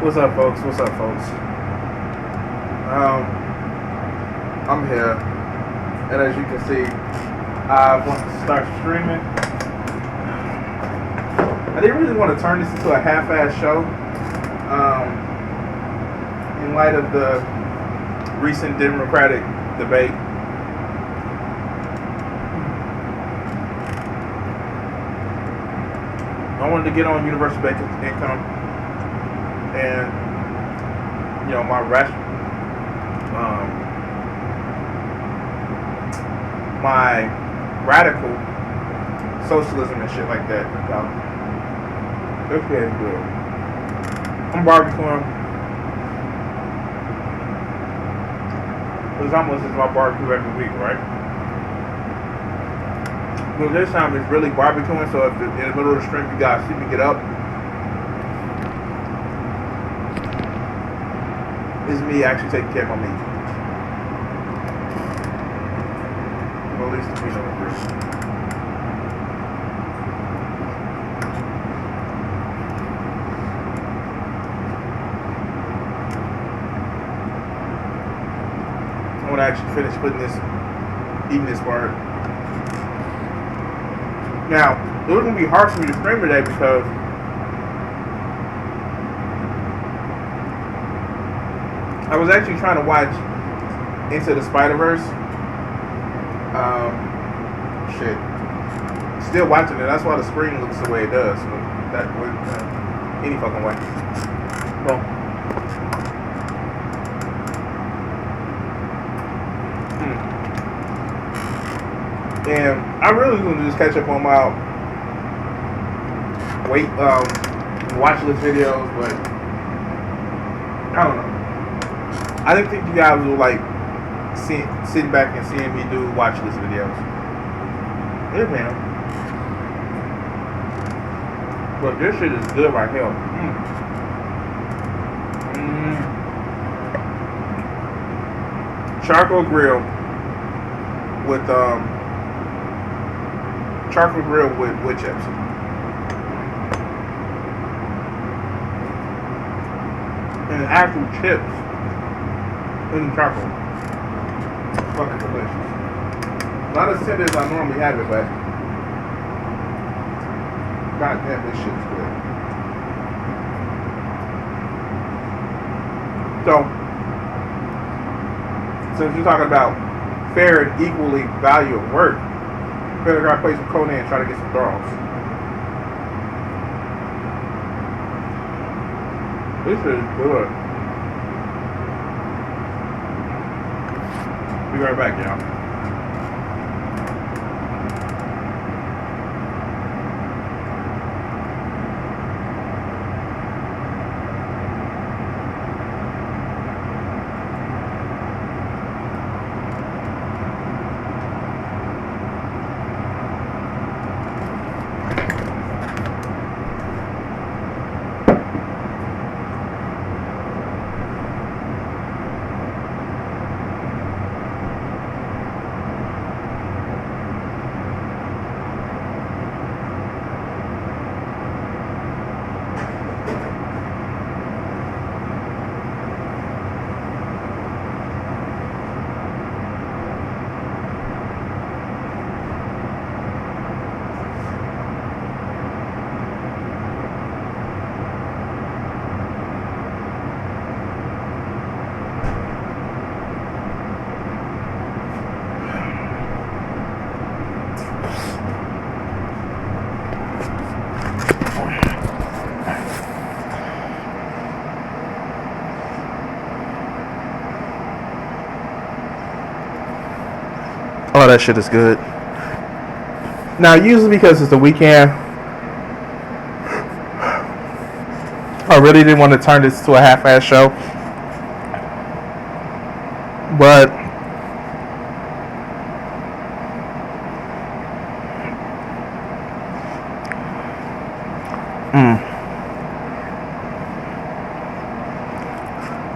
What's up, folks? What's up, folks? I'm here, and as you can see, I want to start streaming. I didn't really want to turn this into a half-ass show, in light of the recent Democratic debate. I wanted to get on universal basic income, and my my radical socialism and shit like that. This shit is good. I'm barbecuing. It's almost as my barbecue every week, right? But this time it's really barbecuing, so if in the middle of the stream you guys see me get up, it's me actually taking care of my meat. Well, at least the meat on the grill. I want to actually finish eating this part. Now, it was going to be hard for me to stream today because I was actually trying to watch Into the Spider-Verse. Shit. Still watching it. That's why the screen looks the way it does. That would any fucking way. Well. And I really want to just catch up on my watch list videos, but I don't know. I didn't think you guys would like sitting back and seeing me do watch list videos. Yeah, man. But this shit is good right here. Charcoal grill with wood chips. And actual chips in the charcoal. It's fucking delicious. Not as tender as I normally have it, but goddamn, this shit's good. So, since you're talking about fair and equally value of work, better gotta play some Conan and try to get some thralls. This is good. Be right back, y'all. Oh, that shit is good. Now, usually because it's the weekend, I really didn't want to turn this to a half-ass show. But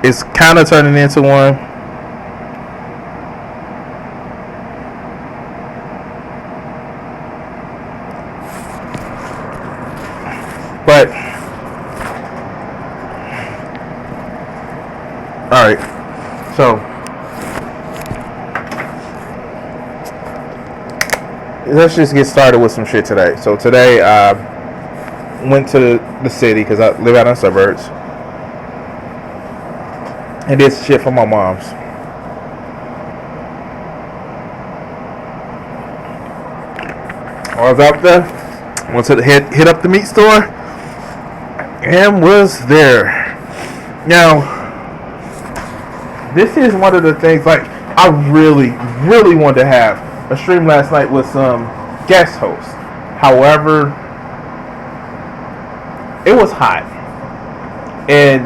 it's kind of turning into one. But all right, so let's just get started with some shit today. So today I went to the city because I live out in the suburbs and did shit for my mom's. I was out there, went to hit up the meat store, and was there. Now, this is one of the things, like, I really, really wanted to have a stream last night with some guest hosts. However, it was hot. And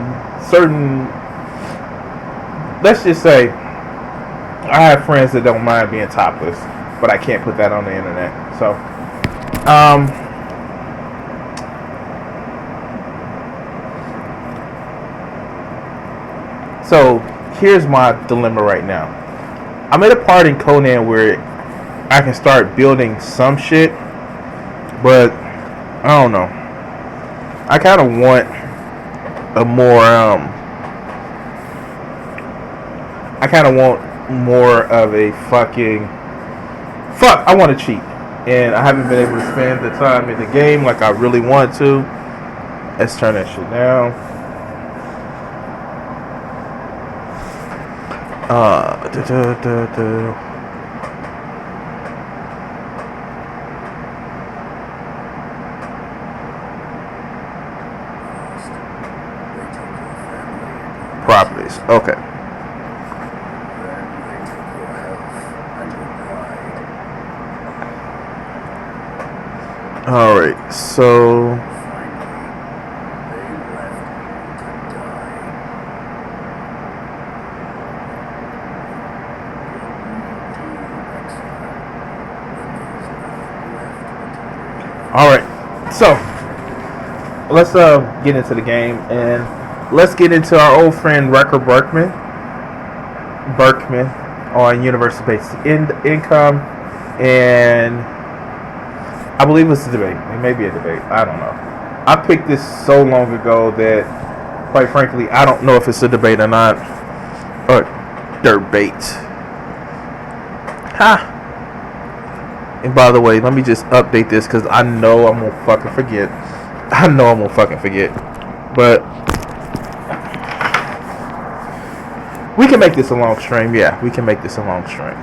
let's just say, I have friends that don't mind being topless, but I can't put that on the internet. So here's my dilemma right now. I'm at a part in Conan where I can start building some shit, but I don't know. I kind of want a more I kind of want more of a I want to cheat, and I haven't been able to spend the time in the game like I really want to. Let's turn that shit down. Properties. Okay. All right. So. Alright, so let's get into the game, and let's get into our old friend Rutger Bregman on University-Based Income, and I believe it's a debate. It may be a debate. I don't know. I picked this so long ago that, quite frankly, I don't know if it's a debate or not. Or dirt-bait. Ha! And by the way, let me just update this because I know I'm gonna fucking forget. But we can make this a long stream. Yeah, we can make this a long stream.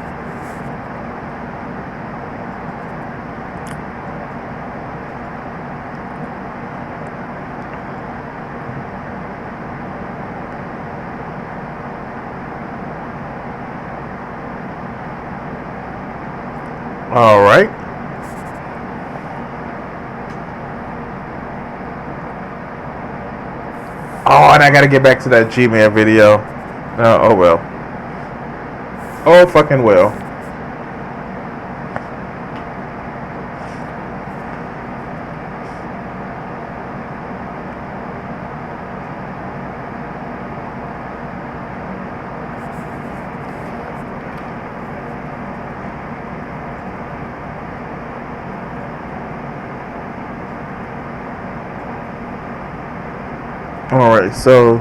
All right. Oh, and I gotta get back to that G-Man video. Oh well. Oh fucking well. Alright, so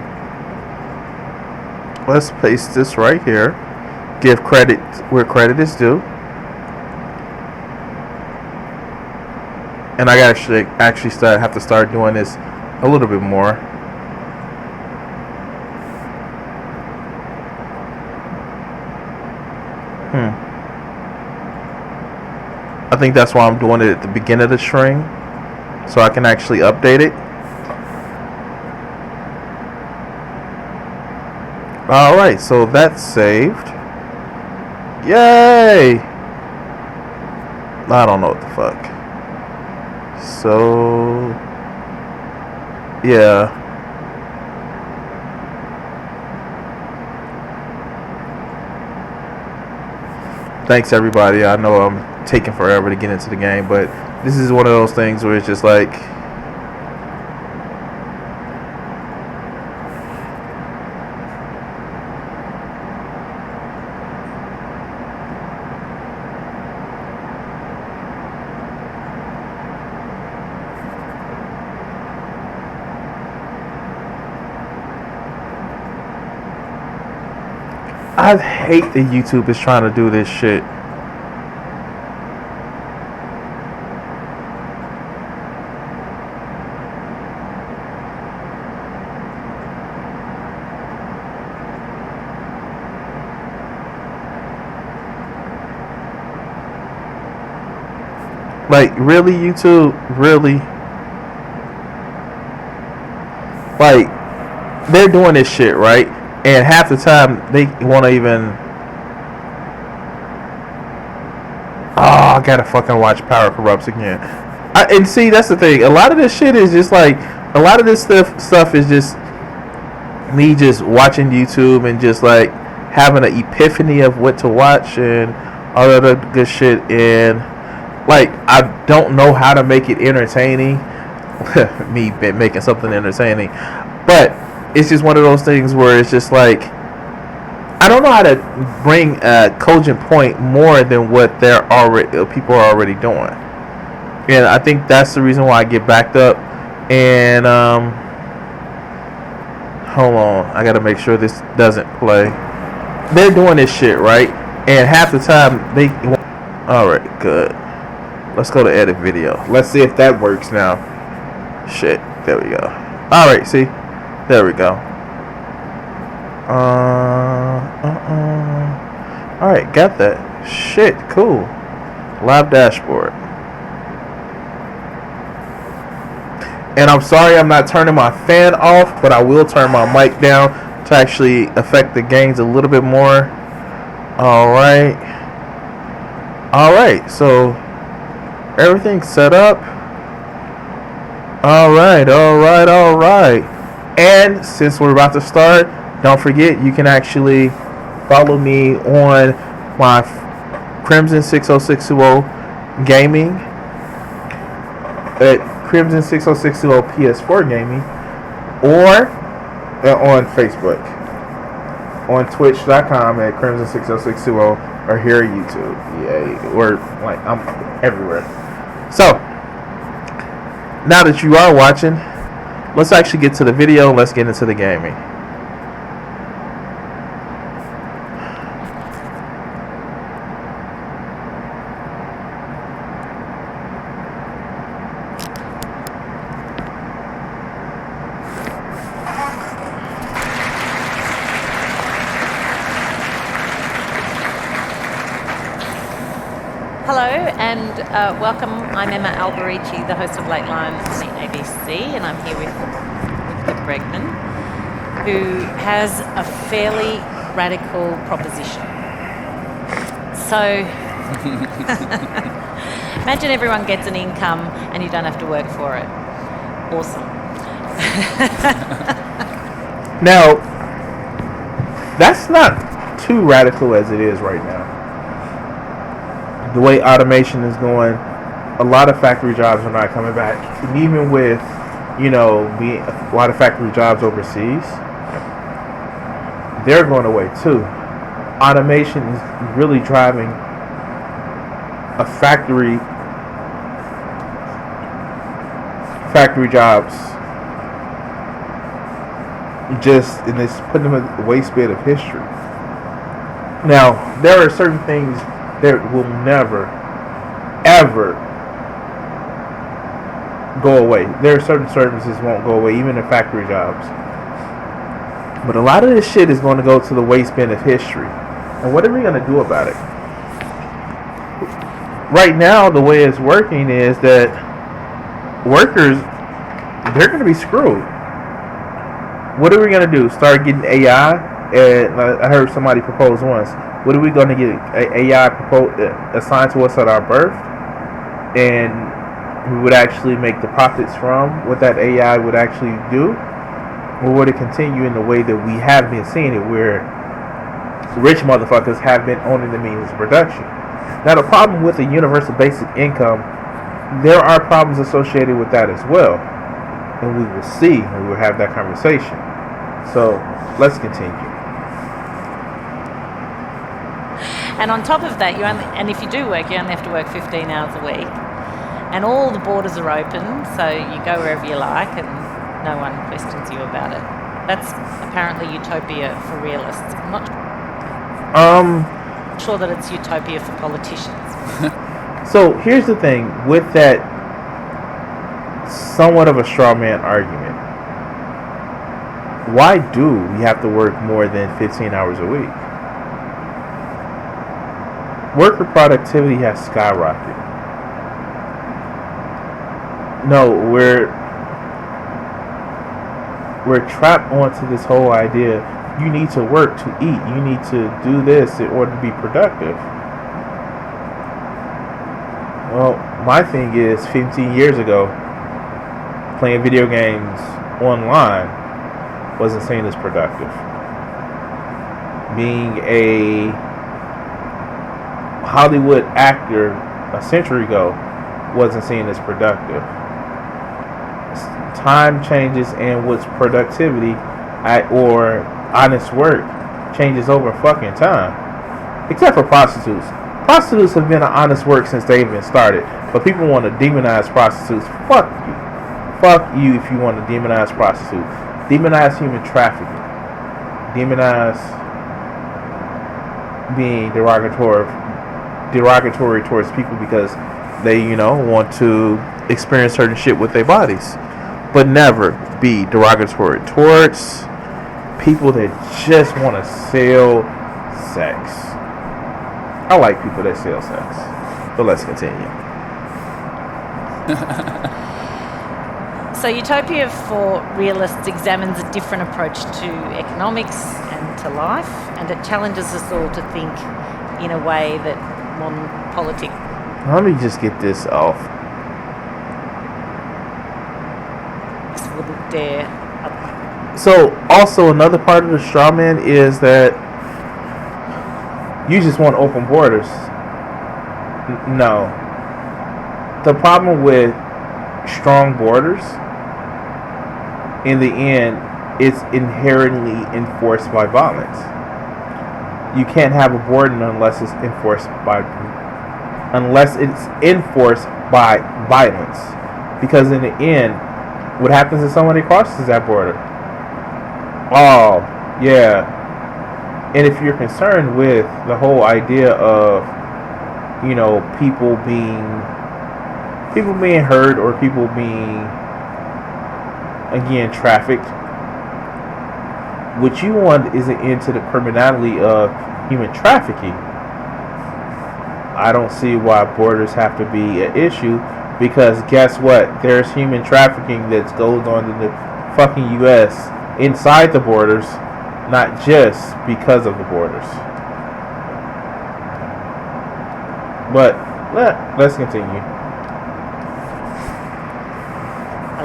let's paste this right here. Give credit where credit is due. And I gotta actually have to start doing this a little bit more. I think that's why I'm doing it at the beginning of the string, so I can actually update it. Alright, so that's saved. Yay! I don't know what the fuck. So yeah. Thanks everybody. I know I'm taking forever to get into the game, but this is one of those things where it's just like I hate that YouTube is trying to do this shit. Like, really, YouTube? Really? Like, they're doing this shit, right? And half the time, they want to even... Oh, I gotta fucking watch Power Corrupts again. And see, that's the thing. A lot of this shit is just like... A lot of this stuff is just... Me just watching YouTube and just like... Having an epiphany of what to watch and all that other good shit. And... Like, I don't know how to make it entertaining. Me making something entertaining. But... It's just one of those things where it's just like I don't know how to bring a cogent point more than what people are already doing, and I think that's the reason why I get backed up. And hold on, I gotta make sure this doesn't play. They're doing this shit right, and half the time they. All right, good. Let's go to edit video. Let's see if that works now. Shit, there we go. All right, see. There we go. Alright, got that. Shit, cool. Live dashboard. And I'm sorry I'm not turning my fan off, but I will turn my mic down to actually affect the gains a little bit more. Alright. Alright, so everything's set up. Alright. And since we're about to start, don't forget you can actually follow me on my Crimson 60620 Gaming at Crimson 60620 PS4 Gaming, or on Facebook, on Twitch.com at Crimson 60620, or here at YouTube. Yeah, or like I'm everywhere. So now that you are watching, let's actually get to the video and let's get into the gaming. Hello and welcome. I'm Emma Alberici, the host of Late Line on the ABC, and I'm here with Rutger Bregman, who has a fairly radical proposition. So, imagine everyone gets an income and you don't have to work for it. Awesome. Now, that's not too radical as it is right now. The way automation is going, a lot of factory jobs are not coming back. And even with, a lot of factory jobs overseas, they're going away too. Automation is really driving a factory jobs and it's putting them at the waste bed of history. Now, there are certain things that will never, ever go away. There are certain services won't go away, even in factory jobs. But a lot of this shit is going to go to the waste bin of history. And what are we going to do about it? Right now, the way it's working is that workers, they're going to be screwed. What are we going to do? Start getting AI? And I heard somebody propose once. What are we going to get? AI assigned to us at our birth? and we would actually make the profits from what that AI would actually do, or would it continue in the way that we have been seeing it, where rich motherfuckers have been owning the means of production? Now, the problem with the universal basic income, there are problems associated with that as well, and we will see when we will have that conversation. So let's continue. And on top of that, and if you do work, you only have to work 15 hours a week. And all the borders are open, so you go wherever you like and no one questions you about it. That's apparently utopia for realists. I'm not sure that it's utopia for politicians. So here's the thing with that somewhat of a straw man argument. Why do we have to work more than 15 hours a week? Worker productivity has skyrocketed. No, we're trapped onto this whole idea. You need to work to eat. You need to do this in order to be productive. Well, my thing is, 15 years ago, playing video games online wasn't seen as productive. Being a Hollywood actor a century ago wasn't seen as productive. Time changes, and what's productivity or honest work changes over fucking time. Except for prostitutes. Prostitutes have been an honest work since they've been started. But people want to demonize prostitutes. Fuck you. Fuck you if you want to demonize prostitutes. Demonize human trafficking. Demonize being derogatory towards people because they, want to experience certain shit with their bodies. But never be derogatory towards people that just want to sell sex. I like people that sell sex. But let's continue. So utopia for realists examines a different approach to economics and to life, and it challenges us all to think in a way that modern politics... Let me just get this off. ...wouldn't dare... So, also another part of the straw man is that you just want open borders. No. The problem with strong borders, in the end, it's inherently enforced by violence. You can't have a border unless it's enforced by violence. Because in the end, what happens if somebody crosses that border? Oh, yeah. And if you're concerned with the whole idea of, people being hurt or people being, again, trafficked, what you want is an end to the criminality of human trafficking. I don't see why borders have to be an issue, because guess what? There's human trafficking that goes on in the fucking U.S. inside the borders, not just because of the borders. But let's continue.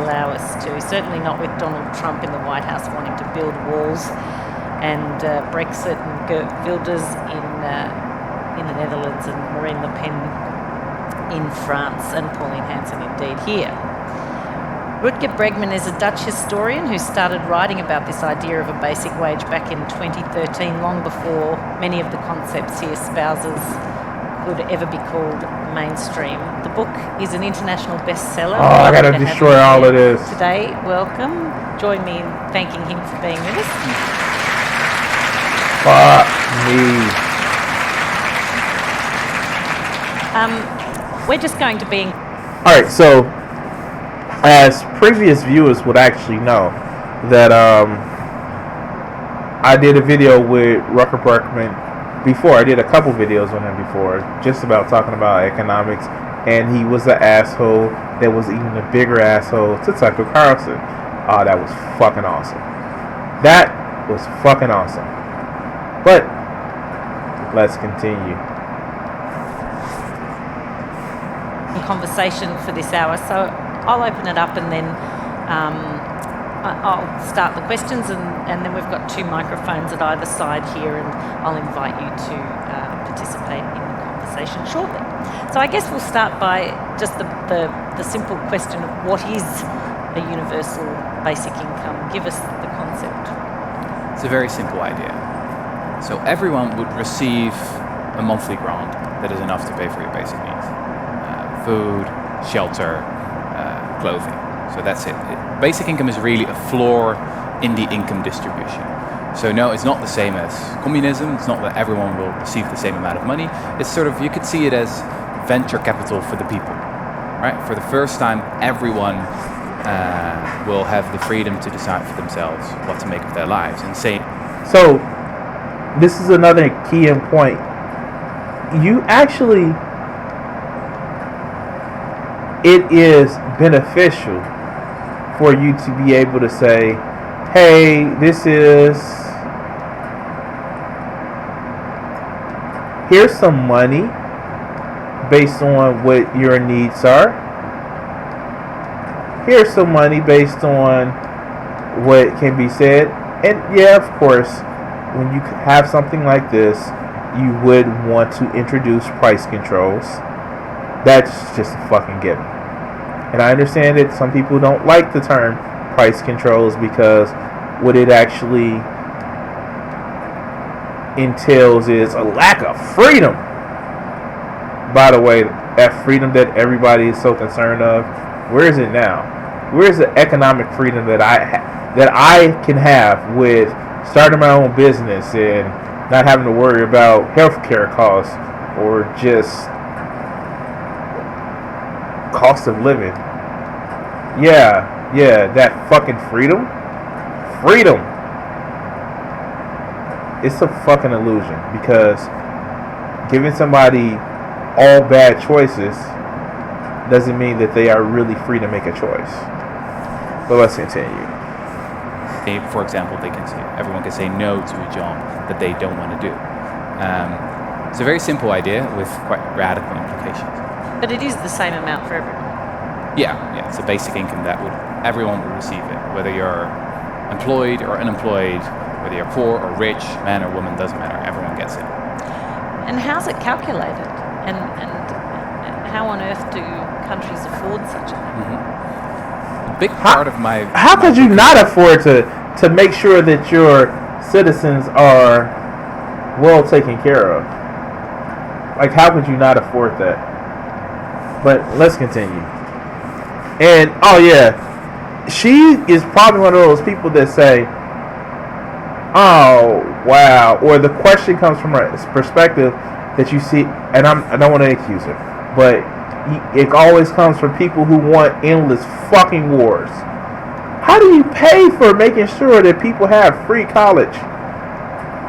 Allow us to. Certainly not with Donald Trump in the White House wanting to build walls, and Brexit and Geert Wilders in the Netherlands, and Marine Le Pen in France, and Pauline Hanson indeed here. Rutger Bregman is a Dutch historian who started writing about this idea of a basic wage back in 2013, long before many of the concepts he espouses could ever be called mainstream. The book is an international bestseller. Oh, I gotta destroy all of this. Today, welcome. Join me in thanking him for being with us. Fuck me. We're just going to be... Alright, so as previous viewers would actually know that I did a video with Rutger Bregman before. I did a couple videos on him before, just about talking about economics, and he was an asshole that was even a bigger asshole to Tucker Carlson. Oh, that was fucking awesome. That was fucking awesome. But let's continue. conversation for this hour. So I'll open it up and then I'll start the questions, and then we've got 2 microphones at either side here, and I'll invite you to participate in the conversation shortly. So I guess we'll start by just the simple question of what is a universal basic income? Give us the concept. It's a very simple idea. So everyone would receive a monthly grant that is enough to pay for your basic needs. Food, shelter, clothing. So that's it. Basic income is really a floor in the income distribution. So no, it's not the same as communism. It's not that everyone will receive the same amount of money. It's sort of, you could see it as venture capital for the people, right? For the first time, everyone will have the freedom to decide for themselves what to make of their lives. And say, so this is another key in point. You actually, it is beneficial for you to be able to say, hey, here's some money based on what your needs are. Here's some money based on what can be said. And yeah, of course, when you have something like this, you would want to introduce price controls. That's just a fucking given. And I understand that some people don't like the term price controls because what it actually entails is a lack of freedom. By the way, that freedom that everybody is so concerned of, where is it now? Where is the economic freedom that I can have with starting my own business and not having to worry about healthcare costs or just cost of living? Yeah, that fucking freedom. It's a fucking illusion, because giving somebody all bad choices doesn't mean that they are really free to make a choice. But let's continue. For example, everyone can say no to a job that they don't want to do. It's a very simple idea with quite radical implications. But it is the same amount for everyone. Yeah, it's a basic income that everyone will receive it, whether you're employed or unemployed, whether you're poor or rich, man or woman, doesn't matter. Everyone gets it. And how's it calculated? And how on earth do countries afford such a thing? Mm-hmm. A big part of my... How could you not afford to make sure that your citizens are well taken care of? Like, how could you not afford that? But let's continue. And, oh yeah, she is probably one of those people that say, oh, wow. Or the question comes from a perspective that you see, and I don't want to accuse her, but it always comes from people who want endless fucking wars. How do you pay for making sure that people have free college,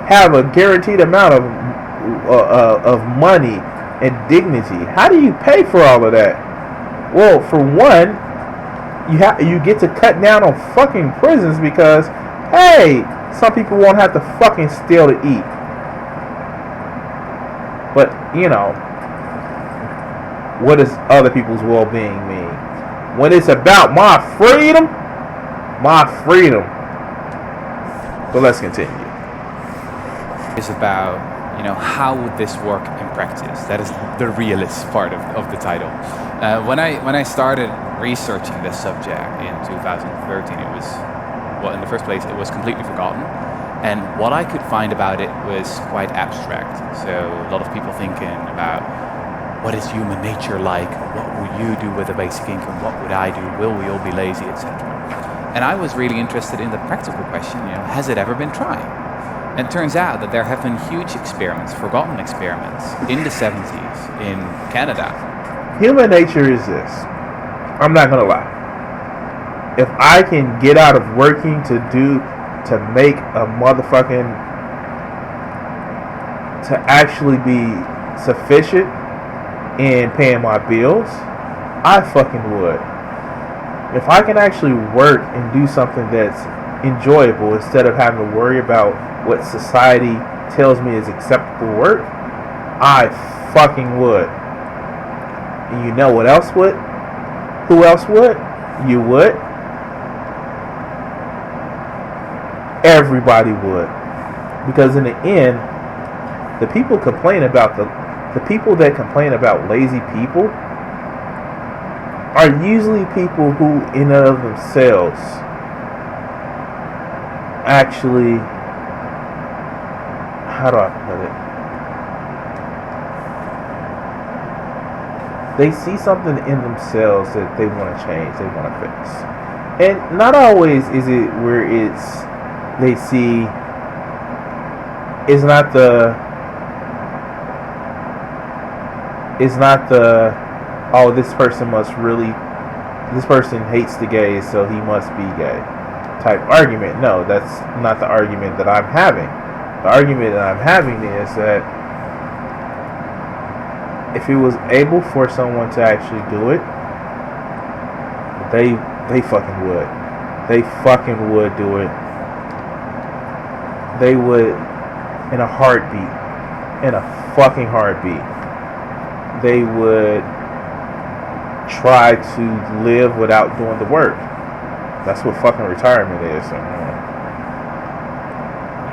have a guaranteed amount of money and dignity? How do you pay for all of that? Well, for one, you get to cut down on fucking prisons because, hey, some people won't have to fucking steal to eat. But, what does other people's well-being mean? When it's about my freedom. But let's continue. It's about, how would this work in practice? That is the realist part of the title. When I started researching this subject in 2013, in the first place, it was completely forgotten. And what I could find about it was quite abstract. So a lot of people thinking about, what is human nature like? What will you do with a basic income? What would I do? Will we all be lazy, etc.? And I was really interested in the practical question, has it ever been tried? And it turns out that there have been huge experiments, forgotten experiments, in the 70s in Canada. Human nature is this. I'm not going to lie. If I can get out of working to make a motherfucking, to actually be sufficient in paying my bills, I fucking would. If I can actually work and do something that's enjoyable instead of having to worry about what society tells me is acceptable work, I fucking would. And you know what else would? Who else would? You would. Everybody would. Because in the end, the people complain about the people that complain about lazy people are usually people who in and of themselves actually, how do I put it? They see something in themselves that they want to change, they want to fix. And not always is it where they see, it's not the oh, this person hates the gays, so he must be gay type argument. No, that's not the argument that I'm having. The argument that I'm having is that if it was able for someone to actually do it, they fucking would. They fucking would do it. They would, in a heartbeat. In a fucking heartbeat. They would try to live without doing the work. That's what fucking retirement is.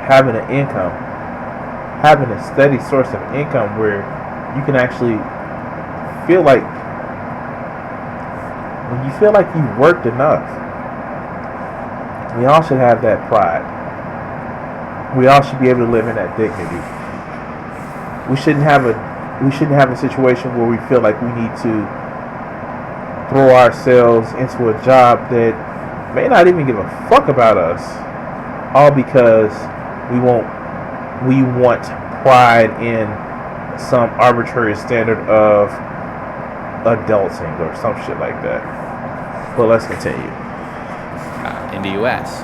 Having an income, having a steady source of income where you can actually feel like, when you feel like you've worked enough, we all should have that pride. We all should be able to live in that dignity. We shouldn't have a situation where we feel like we need to throw ourselves into a job that may not even give a fuck about us, all because we want pride in some arbitrary standard of adulting or some shit like that. But let's continue. In the US,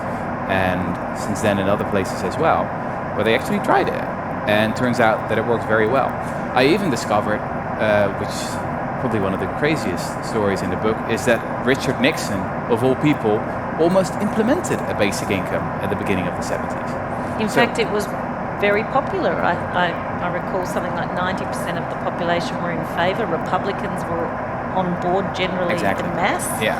and since then in other places as well, where they actually tried it, and turns out that it works very well. I even discovered, which is probably one of the craziest stories in the book, is that Richard Nixon, of all people, almost implemented a basic income at the beginning of the 70s. In fact, it was very popular. I recall something like 90% of the population were in favour. Republicans were on board generally Exactly. en masse. Yeah.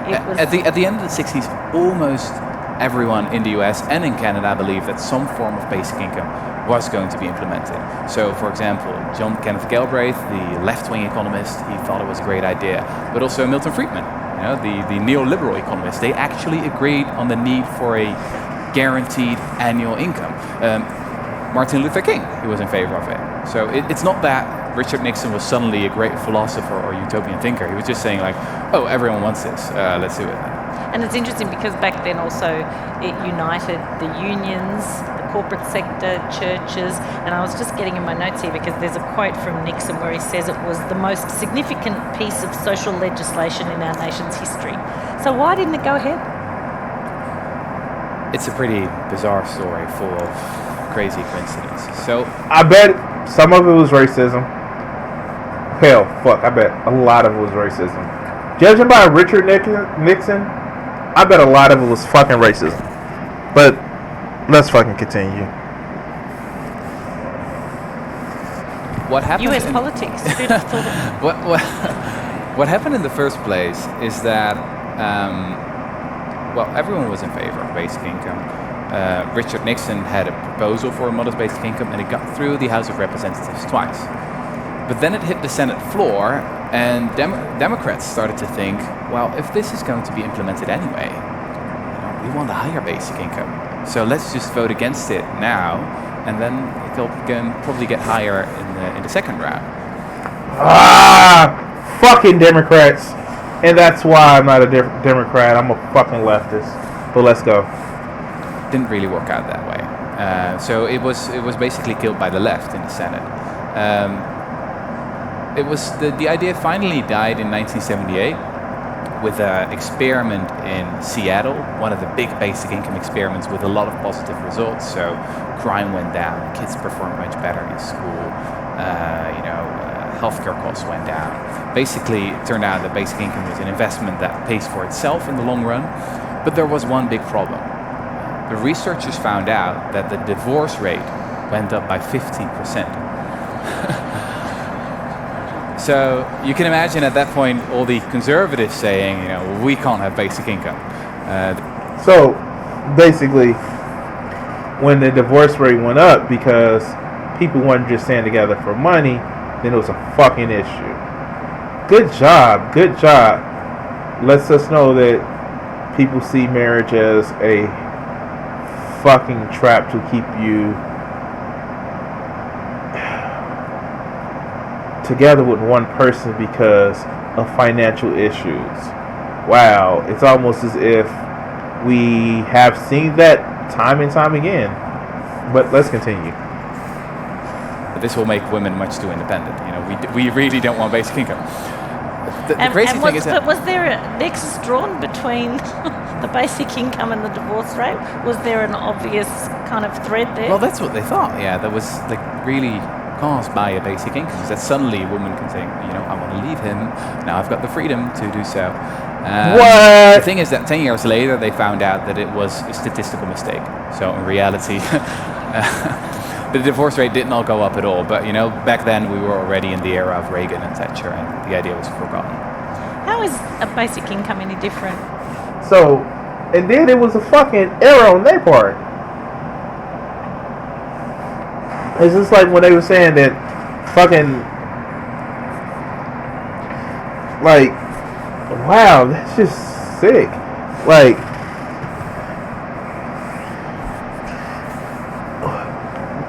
It was At the end of the 60s, almost everyone in the US and in Canada believed that some form of basic income was going to be implemented. So, for example, John Kenneth Galbraith, the left-wing economist, he thought it was a great idea. But also Milton Friedman, the neoliberal economist, they actually agreed on the need for a guaranteed annual income. Martin Luther King, he was in favor of it. So it's not that Richard Nixon was suddenly a great philosopher or utopian thinker. He was just saying like, oh, everyone wants this, let's do it. And it's interesting because back then also it united the unions, the corporate sector, churches, and I was just getting in my notes here because there's a quote from Nixon where he says it was the most significant piece of social legislation in our nation's history. So why didn't it go ahead? It's a pretty bizarre story full of crazy coincidences. So I bet some of it was racism. Hell, fuck, I bet a lot of it was racism. Judging by Richard Nixon, I bet a lot of it was fucking racism. But let's fucking continue. what happened? U.S. politics. Who'd have thought of it? What happened in the first place is that everyone was in favor of basic income. Richard Nixon had a proposal for a modest basic income, and it got through the House of Representatives twice. But then it hit the Senate floor, and Democrats started to think, well, if this is going to be implemented anyway, we want a higher basic income. So let's just vote against it now, and then it'll probably get higher in the second round. Fucking Democrats. And that's why I'm not a Democrat. I'm a fucking leftist. But let's go. Didn't really work out that way. So it was basically killed by the left in the Senate. It was the idea finally died in 1978 with an experiment in Seattle, one of the big basic income experiments with a lot of positive results. So crime went down, kids performed much better in school, healthcare costs went down. Basically, it turned out that basic income was an investment that pays for itself in the long run, but there was one big problem. The researchers found out that the divorce rate went up by 15%. So you can imagine at that point all the conservatives saying, we can't have basic income. So basically, when the divorce rate went up because people weren't just staying together for money, then it was a fucking issue. Good job. Lets us know that people see marriage as a fucking trap to keep you together with one person because of financial issues. Wow, it's almost as if we have seen that time and time again. But let's continue. This will make women much too independent. We really don't want basic income. The crazy thing is that... But was there a nexus drawn between the basic income and the divorce rate? Was there an obvious kind of thread there? Well, that's what they thought. Yeah, that was really caused by a basic income. That suddenly a woman can say, I want to leave him. Now I've got the freedom to do so. What? The thing is that 10 years later they found out that it was a statistical mistake. So in reality, the divorce rate did not go up at all. But back then we were already in the era of Reagan and Thatcher, and the idea was forgotten. How is a basic income any different? So, and then it was a fucking error on their part. It's just like when they were saying that fucking, like, wow, that's just sick. Like,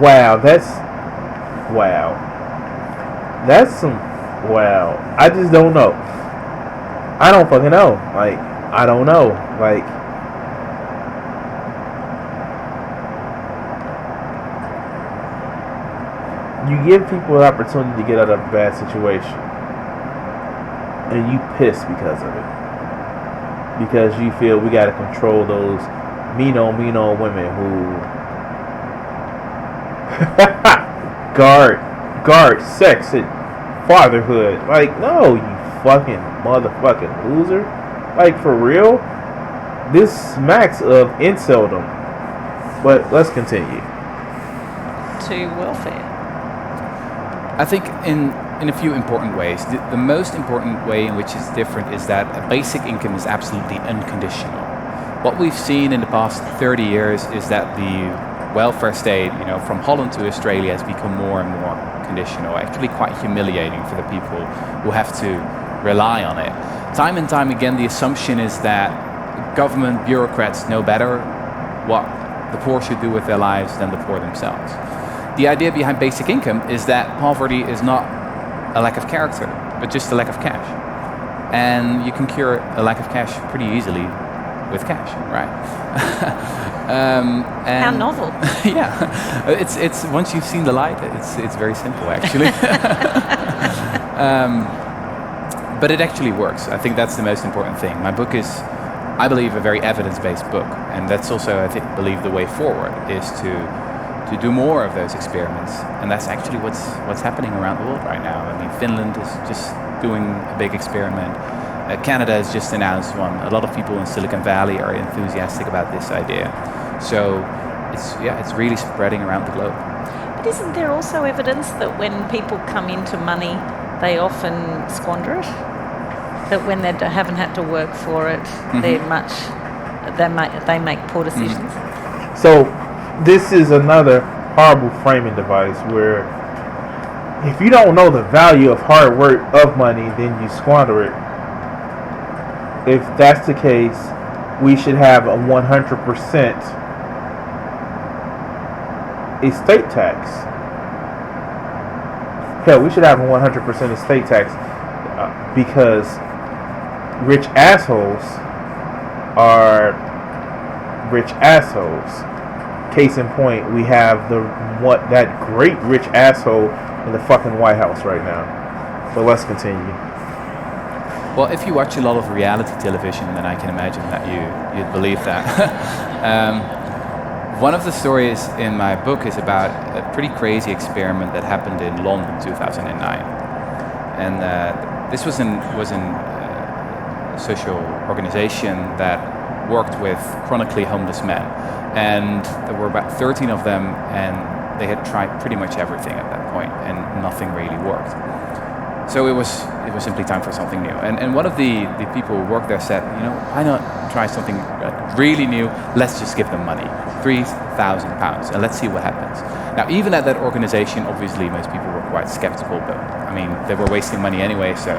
wow, that's some, wow. I just don't know. I don't fucking know. Like, I don't know. Like, you give people an opportunity to get out of a bad situation, and you piss because of it. Because you feel we gotta control those mean old women who guard sex and fatherhood. Like, no, you fucking motherfucking loser. Like, for real? This smacks of inceldom. But let's continue. To welfare. I think in a few important ways. The most important way in which it's different is that a basic income is absolutely unconditional. What we've seen in the past 30 years is that the welfare state, from Holland to Australia, has become more and more conditional, actually quite humiliating for the people who have to rely on it. Time and time again, the assumption is that government bureaucrats know better what the poor should do with their lives than the poor themselves. The idea behind basic income is that poverty is not a lack of character, but just a lack of cash. And you can cure a lack of cash pretty easily with cash, right? How novel. Yeah, it's once you've seen the light, it's very simple actually. But it actually works. I think that's the most important thing. My book is, I believe, a very evidence-based book, and that's also, I believe, the way forward is to do more of those experiments, and that's actually what's happening around the world right now. I mean, Finland is just doing a big experiment. Canada has just announced one. A lot of people in Silicon Valley are enthusiastic about this idea. So it's really spreading around the globe. But isn't there also evidence that when people come into money, they often squander it? That when they haven't had to work for it, they make poor decisions. So this is another horrible framing device where if you don't know the value of hard work of money, then you squander it. If that's the case, we should have a 100% estate tax. Hell, we should have a 100% estate tax because rich assholes are rich assholes. Case in point, we have that great rich asshole in the fucking White House right now. But let's continue. Well, if you watch a lot of reality television, then I can imagine that you'd believe that. One of the stories in my book is about a pretty crazy experiment that happened in London in 2009. And this was a social organization that worked with chronically homeless men. And there were about 13 of them, and they had tried pretty much everything at that point, and nothing really worked. So it was simply time for something new. And one of the people who worked there said, you know, why not try something really new? Let's just give them money, £3,000, and let's see what happens. Now, even at that organization, obviously most people were quite skeptical, but I mean, they were wasting money anyway, so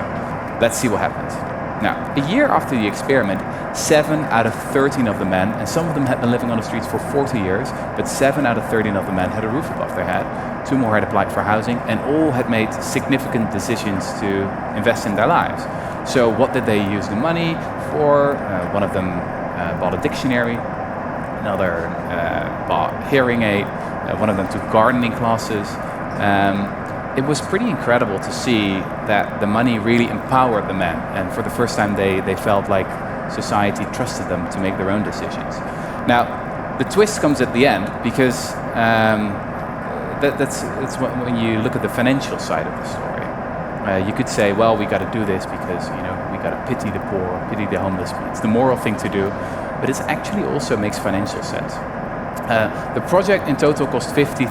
let's see what happens. Now, a year after the experiment, 7 out of 13 of the men, and some of them had been living on the streets for 40 years, but 7 out of 13 of the men had a roof above their head, 2 more had applied for housing, and all had made significant decisions to invest in their lives. So what did they use the money for? One of them bought a dictionary, another bought hearing aid, one of them took gardening classes. It was pretty incredible to see that the money really empowered the men, and for the first time they felt like society trusted them to make their own decisions. Now, the twist comes at the end, because that's when you look at the financial side of the story. You could say, well, we got to do this because, you know, we got to pity the poor, pity the homeless. It's the moral thing to do, but it actually also makes financial sense. The project in total cost £50,000.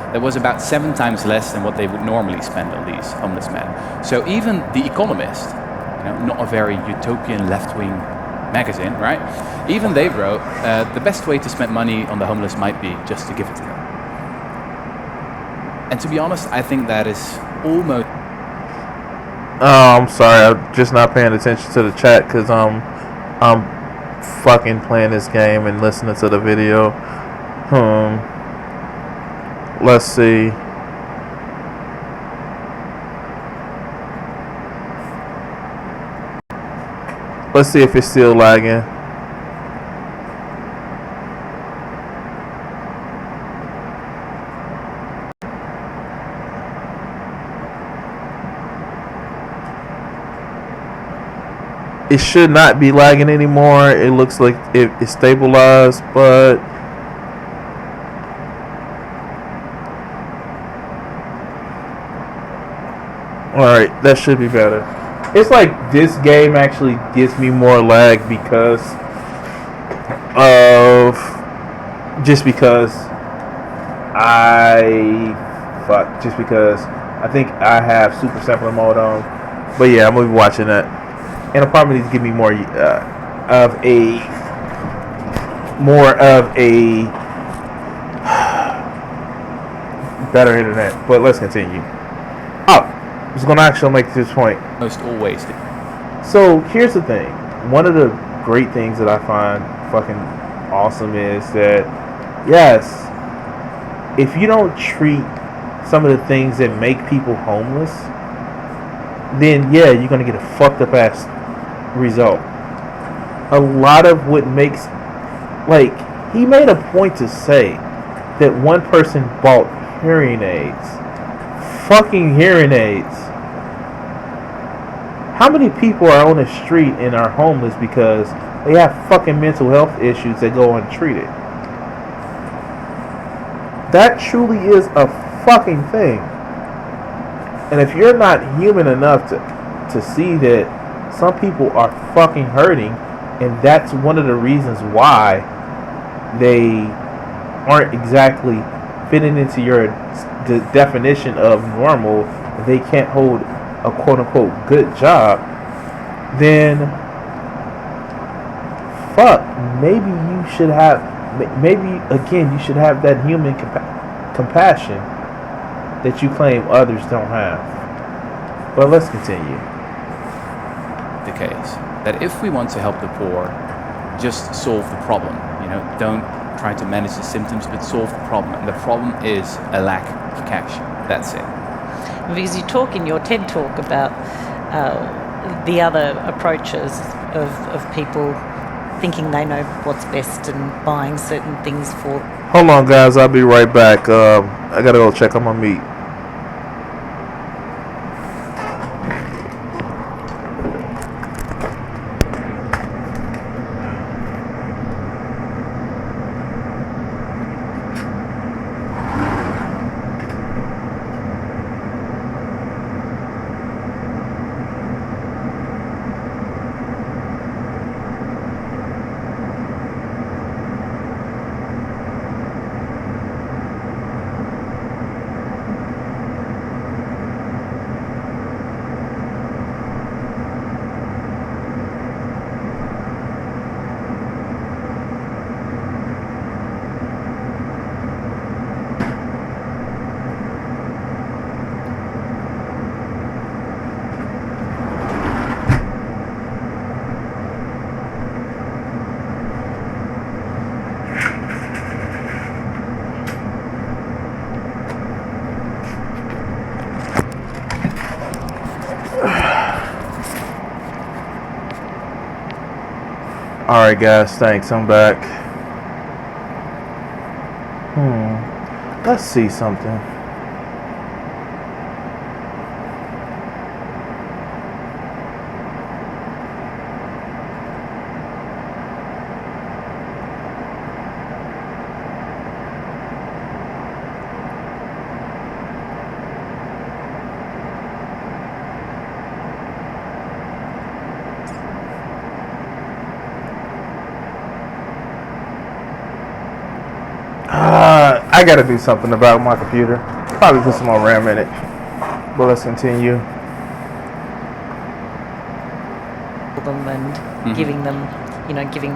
That was about 7 times less than what they would normally spend on these homeless men. So even The Economist, you know, not a very utopian left-wing magazine, right? Even they wrote the best way to spend money on the homeless might be just to give it to them. And to be honest, I think that is almost... Oh, I'm sorry. I'm just not paying attention to the chat because I'm fucking playing this game and listening to the video. Let's see. Let's see if it's still lagging. It should not be lagging anymore. It looks like it's stabilized, but alright, that should be better. It's like this game actually gives me more lag because I think I have super sampler mode on. But yeah, I'm gonna be watching that. And it'll probably need to give me more of a better internet. But let's continue. I was going to actually make this point. Most always. So here's the thing. One of the great things that I find fucking awesome is that, yes, if you don't treat some of the things that make people homeless, then yeah, you're going to get a fucked up ass result. A lot of what makes, like, he made a point to say that one person bought hearing aids. Fucking hearing aids. How many people are on the street and are homeless because they have fucking mental health issues that go untreated? That truly is a fucking thing. And if you're not human enough to see that some people are fucking hurting, and that's one of the reasons why they aren't exactly fitting into your definition of normal, they can't hold a quote-unquote good job, then fuck, maybe you should have that human compassion that you claim others don't have. But let's continue. The case that if we want to help the poor, just solve the problem. You know, don't try to manage the symptoms, but solve the problem. And the problem is a lack of cash. That's it. Because you talk in your TED talk about the other approaches of people thinking they know what's best and buying certain things for. Hold on, guys. I'll be right back. I gotta go check on my meat. Alright guys, thanks, I'm back. Let's see something. I gotta do something about my computer. Probably put some more RAM in it. But let's continue. Them and giving them, giving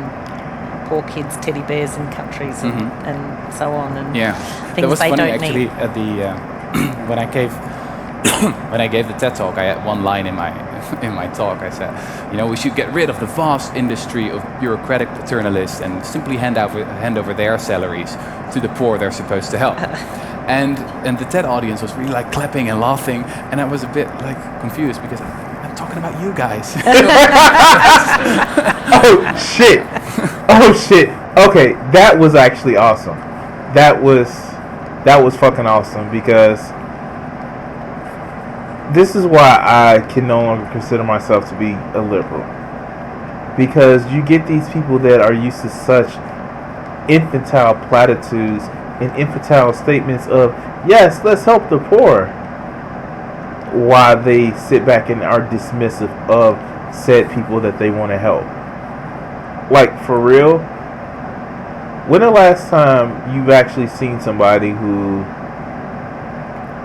poor kids teddy bears in countries and so on, and That things was they funny don't actually. need. At the when I gave the TED talk, I had one line in my talk. I said, we should get rid of the vast industry of bureaucratic paternalists and simply hand over their salaries to the poor they're supposed to help. And the TED audience was really like clapping and laughing, and I was a bit like confused because I'm talking about you guys. Oh shit. Okay, that was actually awesome. That was fucking awesome, because this is why I can no longer consider myself to be a liberal. Because you get these people that are used to such infantile platitudes and infantile statements of, yes, let's help the poor, while they sit back and are dismissive of said people that they want to help. Like, for real, when the last time you've actually seen somebody who,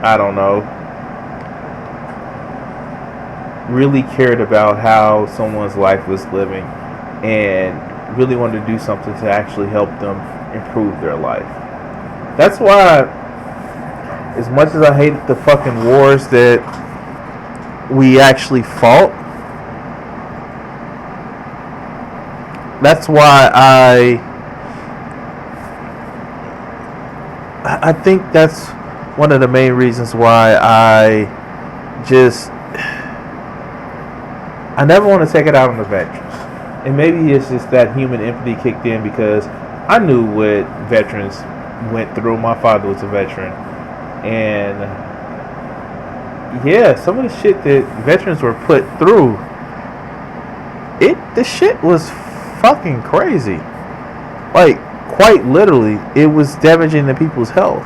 I don't know, really cared about how someone's life was living and really wanted to do something to actually help them improve their life? That's why, as much as I hated the fucking wars that we actually fought, that's why I think that's one of the main reasons why I never want to take it out on the veterans. And maybe it's just that human empathy kicked in, because I knew what veterans went through. My father was a veteran. And yeah, some of the shit that veterans were put through, the shit was fucking crazy. Like, quite literally, it was damaging the people's health.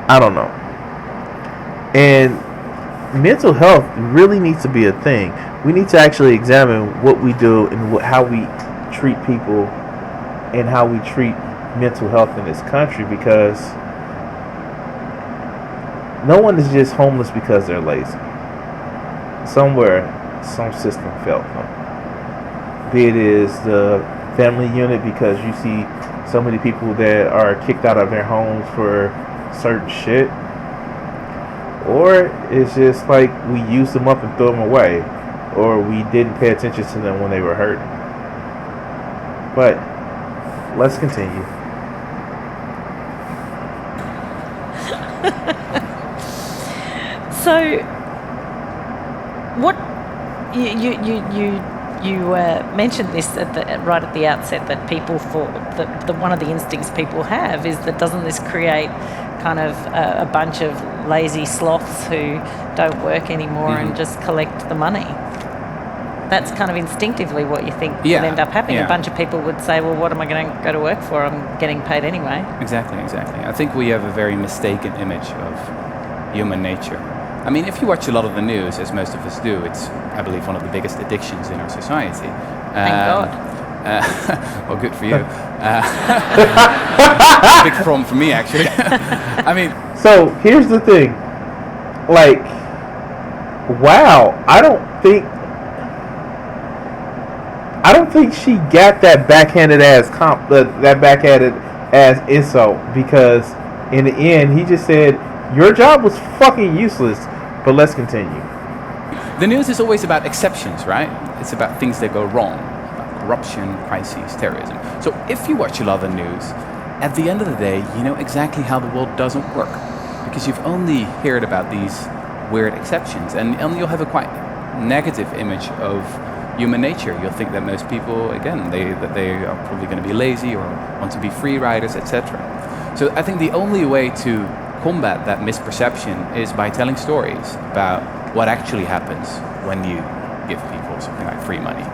I don't know. And mental health really needs to be a thing. We need to actually examine what we do and how we treat people and how we treat mental health in this country, because no one is just homeless because they're lazy. Somewhere, some system failed them. Be it is the family unit, because you see so many people that are kicked out of their homes for certain shit, or it's just like we used them up and threw them away, or we didn't pay attention to them when they were hurt. But let's continue. So, what you mentioned this right at the outset, that people one of the instincts people have is that doesn't this create kind of a bunch of lazy sloths who don't work anymore and just collect the money? That's kind of instinctively what you think would end up happening. A bunch of people would say, well, what am I going to go to work for? I'm getting paid anyway. Exactly. I think we have a very mistaken image of human nature. I mean, if you watch a lot of the news, as most of us do, it's, I believe, one of the biggest addictions in our society. Thank God. Well, good for you. Big problem for me, actually. I mean... So, here's the thing. Like, wow, I don't think she got that backhanded ass insult, because in the end, he just said, your job was fucking useless, but let's continue. The news is always about exceptions, right? It's about things that go wrong, about corruption, crises, terrorism. So if you watch a lot of the news, at the end of the day, you know exactly how the world doesn't work, because you've only heard about these weird exceptions, and you'll have a quite negative image of human nature. You'll think that most people, again, that they are probably going to be lazy or want to be free riders, etc. So I think the only way to combat that misperception is by telling stories about what actually happens when you give people something like free money.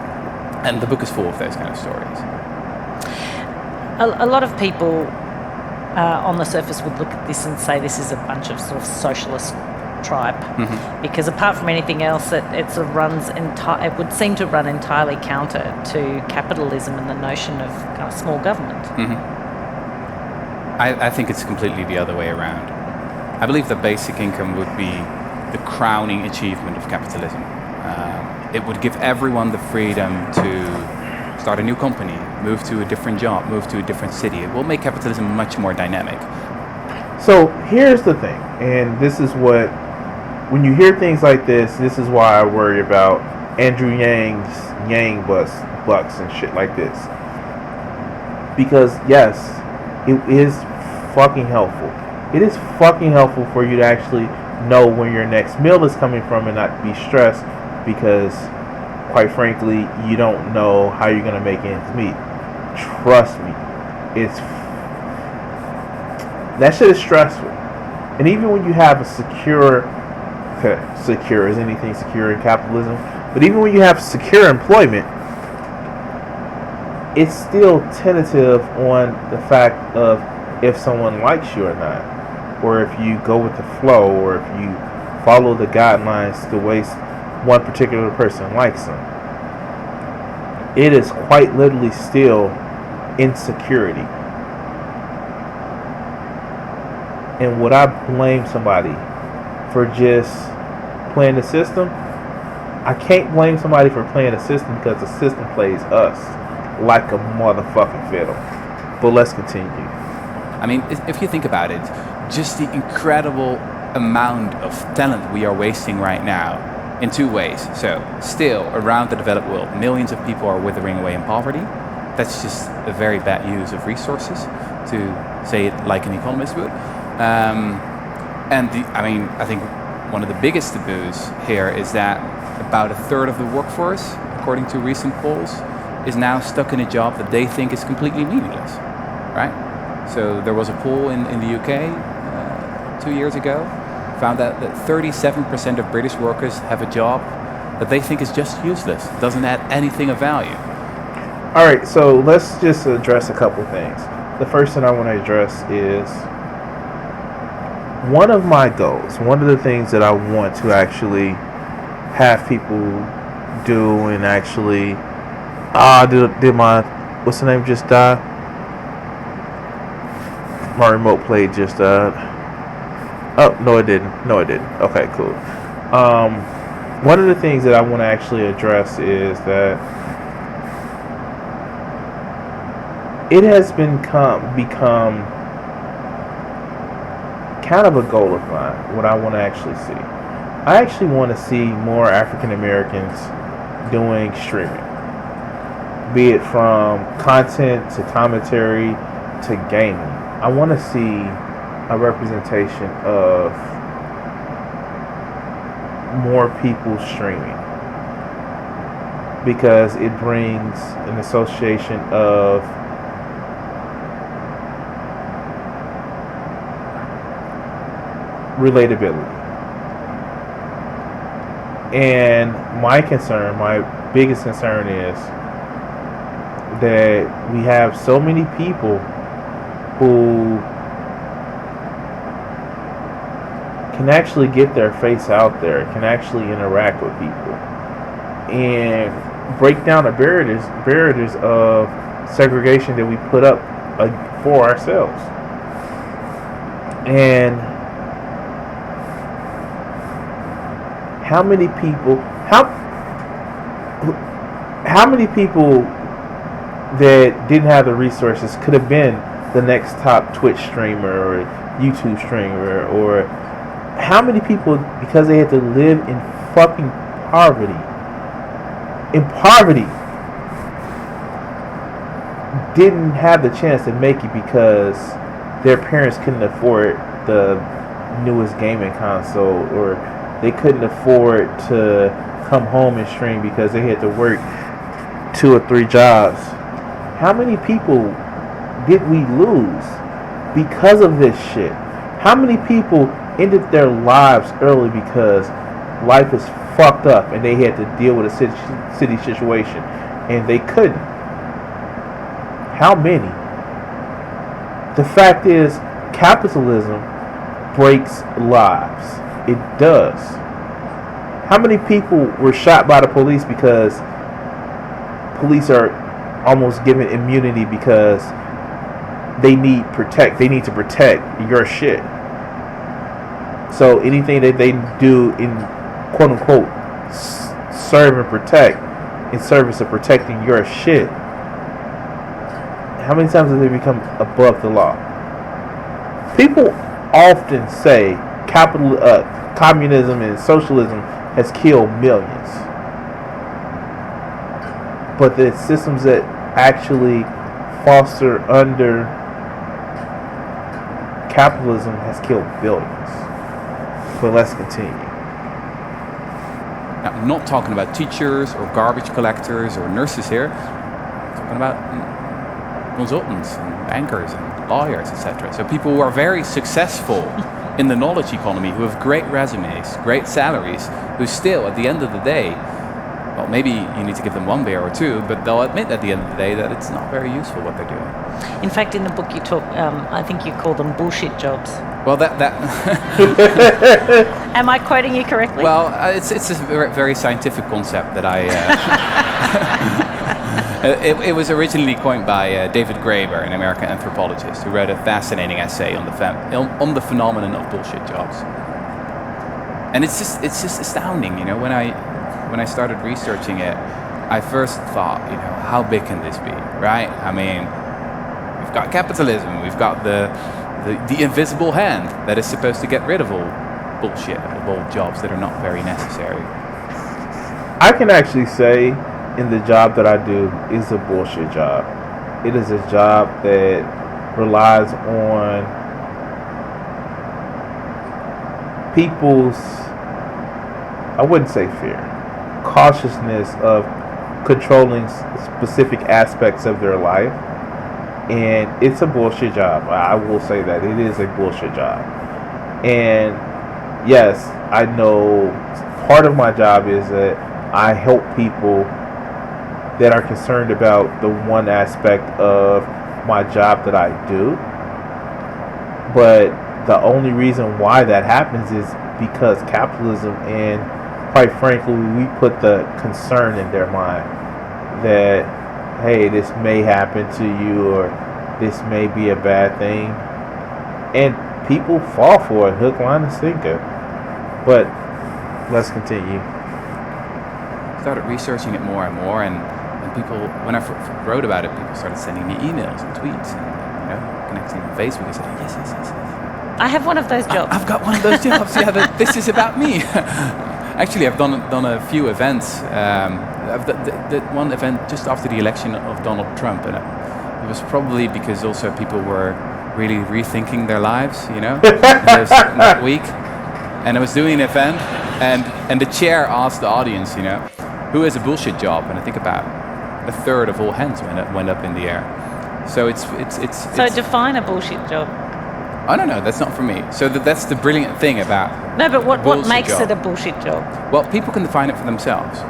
And the book is full of those kind of stories. A lot of people on the surface would look at this and say this is a bunch of sort of socialist tribe, because apart from anything else, it sort of it would seem to run entirely counter to capitalism and the notion of kind of small government. I think it's completely the other way around. I believe that basic income would be the crowning achievement of capitalism. It would give everyone the freedom to start a new company, move to a different job, move to a different city. It will make capitalism much more dynamic. So here's the thing, and this is what, when you hear things like this is why I worry about Andrew Yang's Yang bucks and shit like this. Because yes, it is fucking helpful. It is fucking helpful for you to actually know when your next meal is coming from and not be stressed, because quite frankly, you don't know how you're going to make ends meet. Trust me, that shit is stressful. And even when you have a secure is anything secure in capitalism, but even when you have secure employment, it's still tentative on the fact of if someone likes you or not, or if you go with the flow, or if you follow the guidelines the way one particular person likes them. It is quite literally still insecurity. And would I blame somebody for just playing the system? I can't blame somebody for playing the system, because the system plays us like a motherfucking fiddle. But let's continue. I mean, if you think about it, just the incredible amount of talent we are wasting right now in two ways. So, still, around the developed world, millions of people are withering away in poverty. That's just a very bad use of resources, to say it like an economist would. I think one of the biggest taboos here is that about a third of the workforce, according to recent polls, is now stuck in a job that they think is completely meaningless, right? So there was a poll in the UK 2 years ago, found out that 37% of British workers have a job that they think is just useless, doesn't add anything of value. All right, so let's just address a couple things. The first thing I want to address is one of my goals, one of the things that I want to actually have people do, and actually, did my, what's the name just die? My remote play just died. Oh, no it didn't. Okay, cool. One of the things that I want to actually address is that it has become kind of a goal of mine, what I want to actually see. I actually want to see more African Americans doing streaming, be it from content to commentary to gaming. I want to see a representation of more people streaming, because it brings an association of relatability. And my biggest concern is that we have so many people who can actually get their face out there, can actually interact with people, and break down the barriers of segregation that we put up for ourselves. And how many people that didn't have the resources could have been the next top Twitch streamer or YouTube streamer, or how many people, because they had to live in fucking poverty, didn't have the chance to make it because their parents couldn't afford the newest gaming console, or they couldn't afford to come home and stream because they had to work 2 or 3 jobs. How many people did we lose because of this shit? How many people ended their lives early because life is fucked up and they had to deal with a city situation and they couldn't? How many? The fact is, capitalism breaks lives. It does. How many people were shot by the police because police are almost given immunity because they need to protect your shit. So anything that they do in quote unquote serve and protect in service of protecting your shit, how many times have they become above the law? People often say communism and socialism has killed millions, but the systems that actually foster under capitalism has killed billions. But let's continue. Now, I'm not talking about teachers or garbage collectors or nurses here. I'm talking about consultants and bankers and lawyers, etc. So people who are very successful in the knowledge economy, who have great resumes, great salaries, who still, at the end of the day, well, maybe you need to give them 1 beer or 2, but they'll admit at the end of the day that it's not very useful what they're doing. In fact, in the book you talk, I think you call them bullshit jobs. Well, that Am I quoting you correctly? well, it's a very scientific concept that I. It was originally coined by David Graeber, an American anthropologist, who wrote a fascinating essay on the phenomenon of bullshit jobs. And it's just astounding, you know. When I started researching it, I first thought, you know, how big can this be, right? I mean, we've got capitalism, we've got the invisible hand that is supposed to get rid of all bullshit, of all jobs that are not very necessary. I can actually say, in the job that I do, is a bullshit job. It is a job that relies on people's, I wouldn't say fear, cautiousness of controlling specific aspects of their life. And it's a bullshit job. I will say that it is a bullshit job. And yes, I know part of my job is that I help people that are concerned about the one aspect of my job that I do. But the only reason why that happens is because capitalism, and quite frankly, we put the concern in their mind that, hey, this may happen to you, or this may be a bad thing. And people fall for it, hook, line, and sinker. But let's continue. Started researching it more and more, and people, when I wrote about it, people started sending me emails and tweets, and connecting on Facebook and saying, yes. I have one of those jobs. I've got one of those jobs. Yeah, this is about me. Actually, I've done a few events. I've did one event just after the election of Donald Trump, and it was probably because also people were really rethinking their lives, that week. And I was doing an event, and the chair asked the audience, who has a bullshit job? And I think about a third of all hands went up in the air. So it's define a bullshit job. I don't know. That's not for me. So that's the brilliant thing about. No, but what makes it a bullshit job? Well, people can define it for themselves,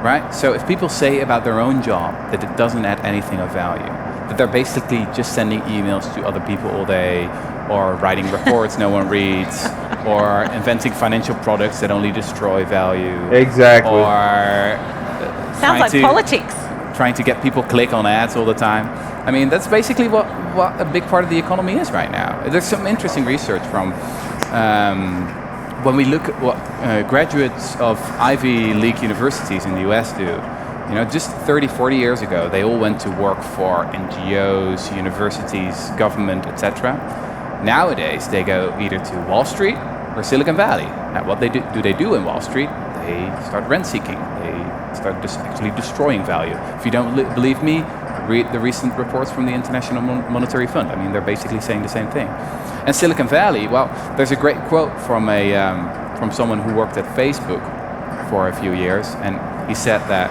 right? So if people say about their own job that it doesn't add anything of value, that they're basically just sending emails to other people all day, or writing reports no one reads, or inventing financial products that only destroy value. Exactly. Or sounds like politics. Trying to get people click on ads all the time. I mean, that's basically what a big part of the economy is right now. There's some interesting research from when we look at what graduates of Ivy League universities in the US do. Just 30, 40 years ago, they all went to work for NGOs, universities, government, etc. Nowadays, they go either to Wall Street or Silicon Valley. Now, what they do in Wall Street? They start rent seeking. They start actually destroying value. If you don't believe me, read the recent reports from the International Monetary Fund. I mean, they're basically saying the same thing. And Silicon Valley, well, there's a great quote from a from someone who worked at Facebook for a few years, and he said that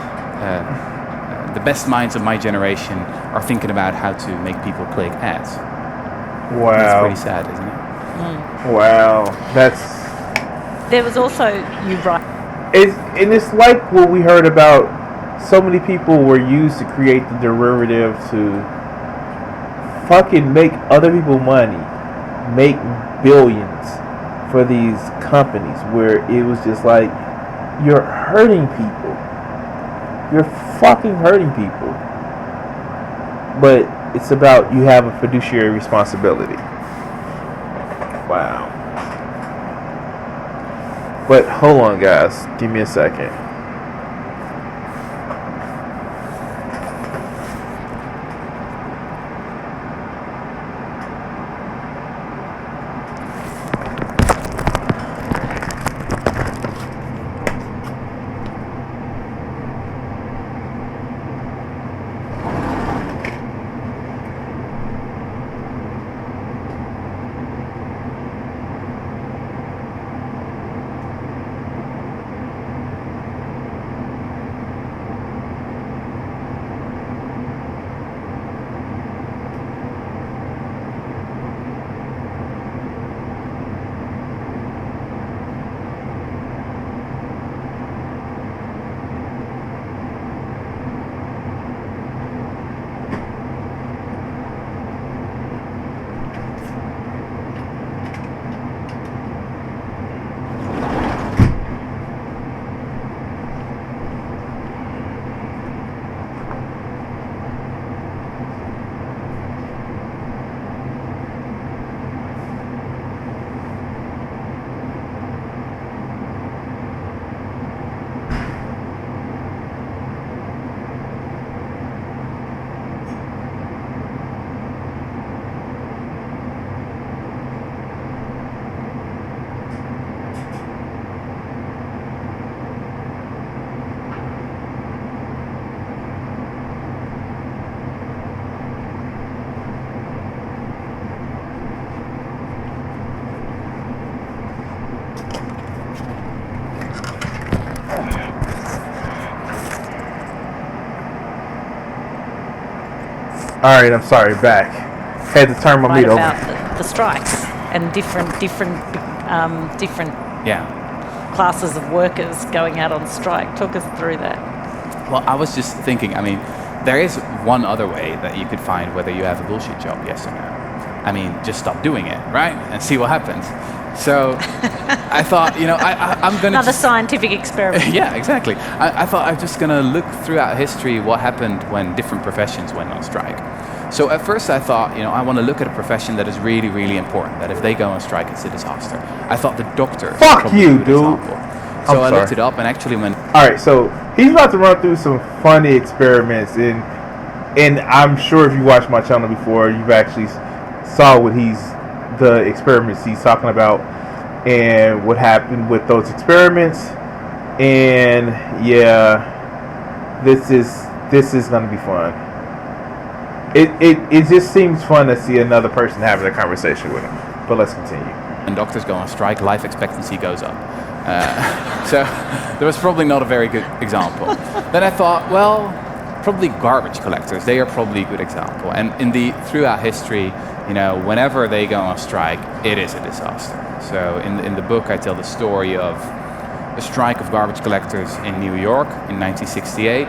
the best minds of my generation are thinking about how to make people click ads. Wow. That's pretty sad, isn't it? Wow. There was also, you right. And it's like what we heard about. So many people were used to create the derivative to fucking make other people money, make billions for these companies, where it was just like, you're hurting people. You're fucking hurting people. But it's about, you have a fiduciary responsibility. Wow. But hold on, guys. Give me a second. All right, I'm sorry. Back. Had to turn my meat over. About the strikes and different classes of workers going out on strike. Talk us through that. Well, I was just thinking, I mean, there is one other way that you could find whether you have a bullshit job, yes or no. I mean, just stop doing it, right? And see what happens. So I thought, I'm going to... Another scientific experiment. Yeah, exactly. I thought I'm just going to look throughout history what happened when different professions went on strike. So at first I thought, I want to look at a profession that is really, really important, that if they go on strike, it's a disaster. I thought the doctors... Fuck you, dude! So I looked it up and actually went... Alright, so he's about to run through some funny experiments, and I'm sure if you watched my channel before, you've actually saw the experiments he's talking about and what happened with those experiments. And yeah, this is gonna be fun. It just seems fun to see another person having a conversation with him. But let's continue. And doctors go on strike, life expectancy goes up. So there was probably not a very good example. Then I thought, well, probably garbage collectors. They are probably a good example. And throughout history, whenever they go on strike, it is a disaster. So in the book, I tell the story of a strike of garbage collectors in New York in 1968.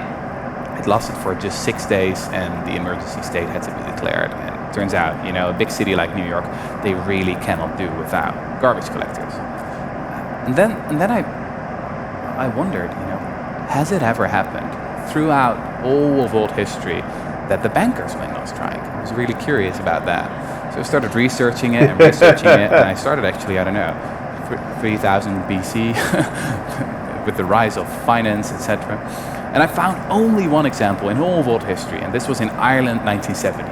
It lasted for just 6 days, and the emergency state had to be declared. And it turns out, a big city like New York, they really cannot do without garbage collectors. And then I wondered, has it ever happened throughout all of world history that the bankers went on strike? I was really curious about that. So I started researching it, and I started actually, 3000 BC with the rise of finance, etc. And I found only one example in all of world history, and this was in Ireland, 1970.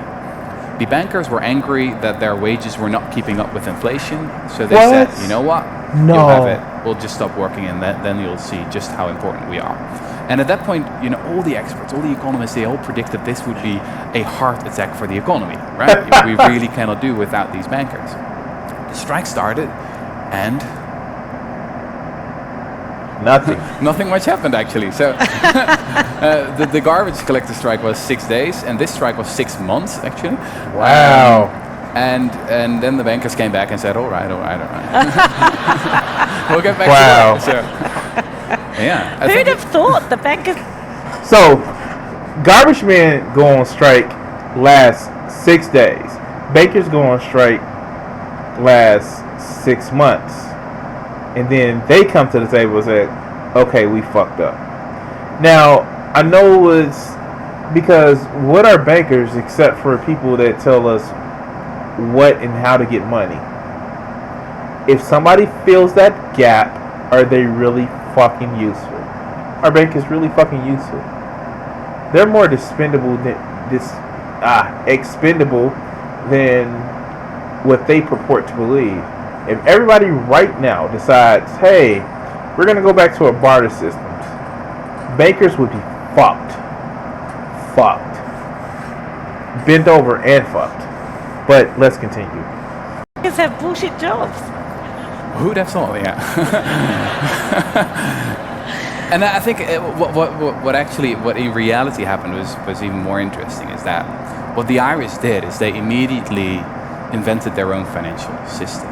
The bankers were angry that their wages were not keeping up with inflation, so they said, you know what? No. You'll have it. We'll just stop working, and then you'll see just how important we are. And at that point, all the experts, all the economists, they all predicted this would be a heart attack for the economy, right? We really cannot do without these bankers. The strike started, and Nothing. Nothing much happened actually. So the garbage collector strike was 6 days, and this strike was 6 months actually. Wow. And then the bankers came back and said, all right. We'll get back Wow. to work. So, yeah. I Who'd think have thought the bankers? So, garbage men go on strike last 6 days. Bakers go on strike last 6 months. And then they come to the table and say, okay, we fucked up. Now, I know it's because what are bankers except for people that tell us what and how to get money? If somebody fills that gap, are they really fucking useful? Are bankers really fucking useful? They're more expendable than what they purport to believe. If everybody right now decides, hey, we're gonna go back to a barter system, bankers would be fucked, bent over and fucked. But let's continue. Bankers have bullshit jobs. who'd have thought? Yeah. And I think what in reality happened was even more interesting. Is that what the Irish did is they immediately invented their own financial system.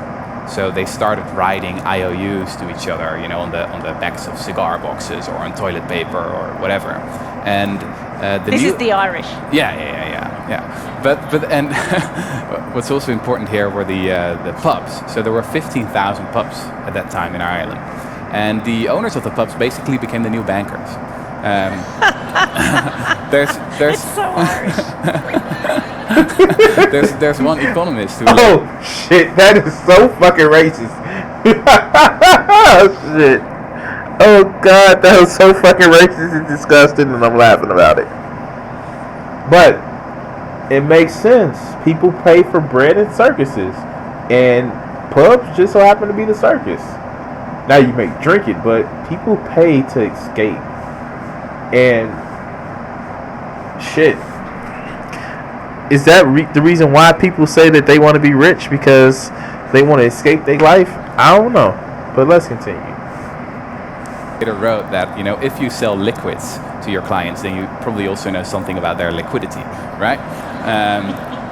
So they started writing IOUs to each other, on the backs of cigar boxes or on toilet paper or whatever. And This is the Irish. Yeah. But what's also important here were the pubs. So there were 15,000 pubs at that time in Ireland, and the owners of the pubs basically became the new bankers. There's It's so Irish. there's one economist who. Oh shit! That is so fucking racist. Oh shit! Oh god, that was so fucking racist and disgusting, and I'm laughing about it. But it makes sense. People pay for bread in circuses, and pubs just so happen to be the circus. Now you may drink it, but people pay to escape. And shit. Is that the reason why people say that they want to be rich? Because they want to escape their life? I don't know. But let's continue. Later wrote that, if you sell liquids to your clients, then you probably also know something about their liquidity, right?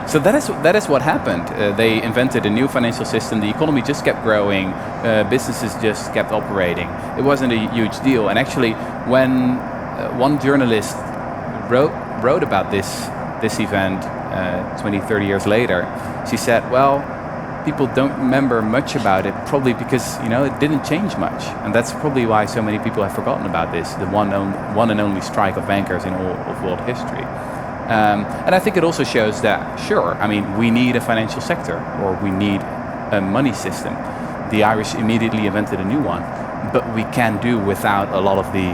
So that is what happened. They invented a new financial system. The economy just kept growing. Businesses just kept operating. It wasn't a huge deal. And actually, when one journalist wrote about this event 20, 30 years later, she said, well, people don't remember much about it, probably because it didn't change much, and that's probably why so many people have forgotten about this, the one and only strike of bankers in all of world history. And I think it also shows that, sure, we need a financial sector, or we need a money system. The Irish immediately invented a new one, but we can do without a lot of the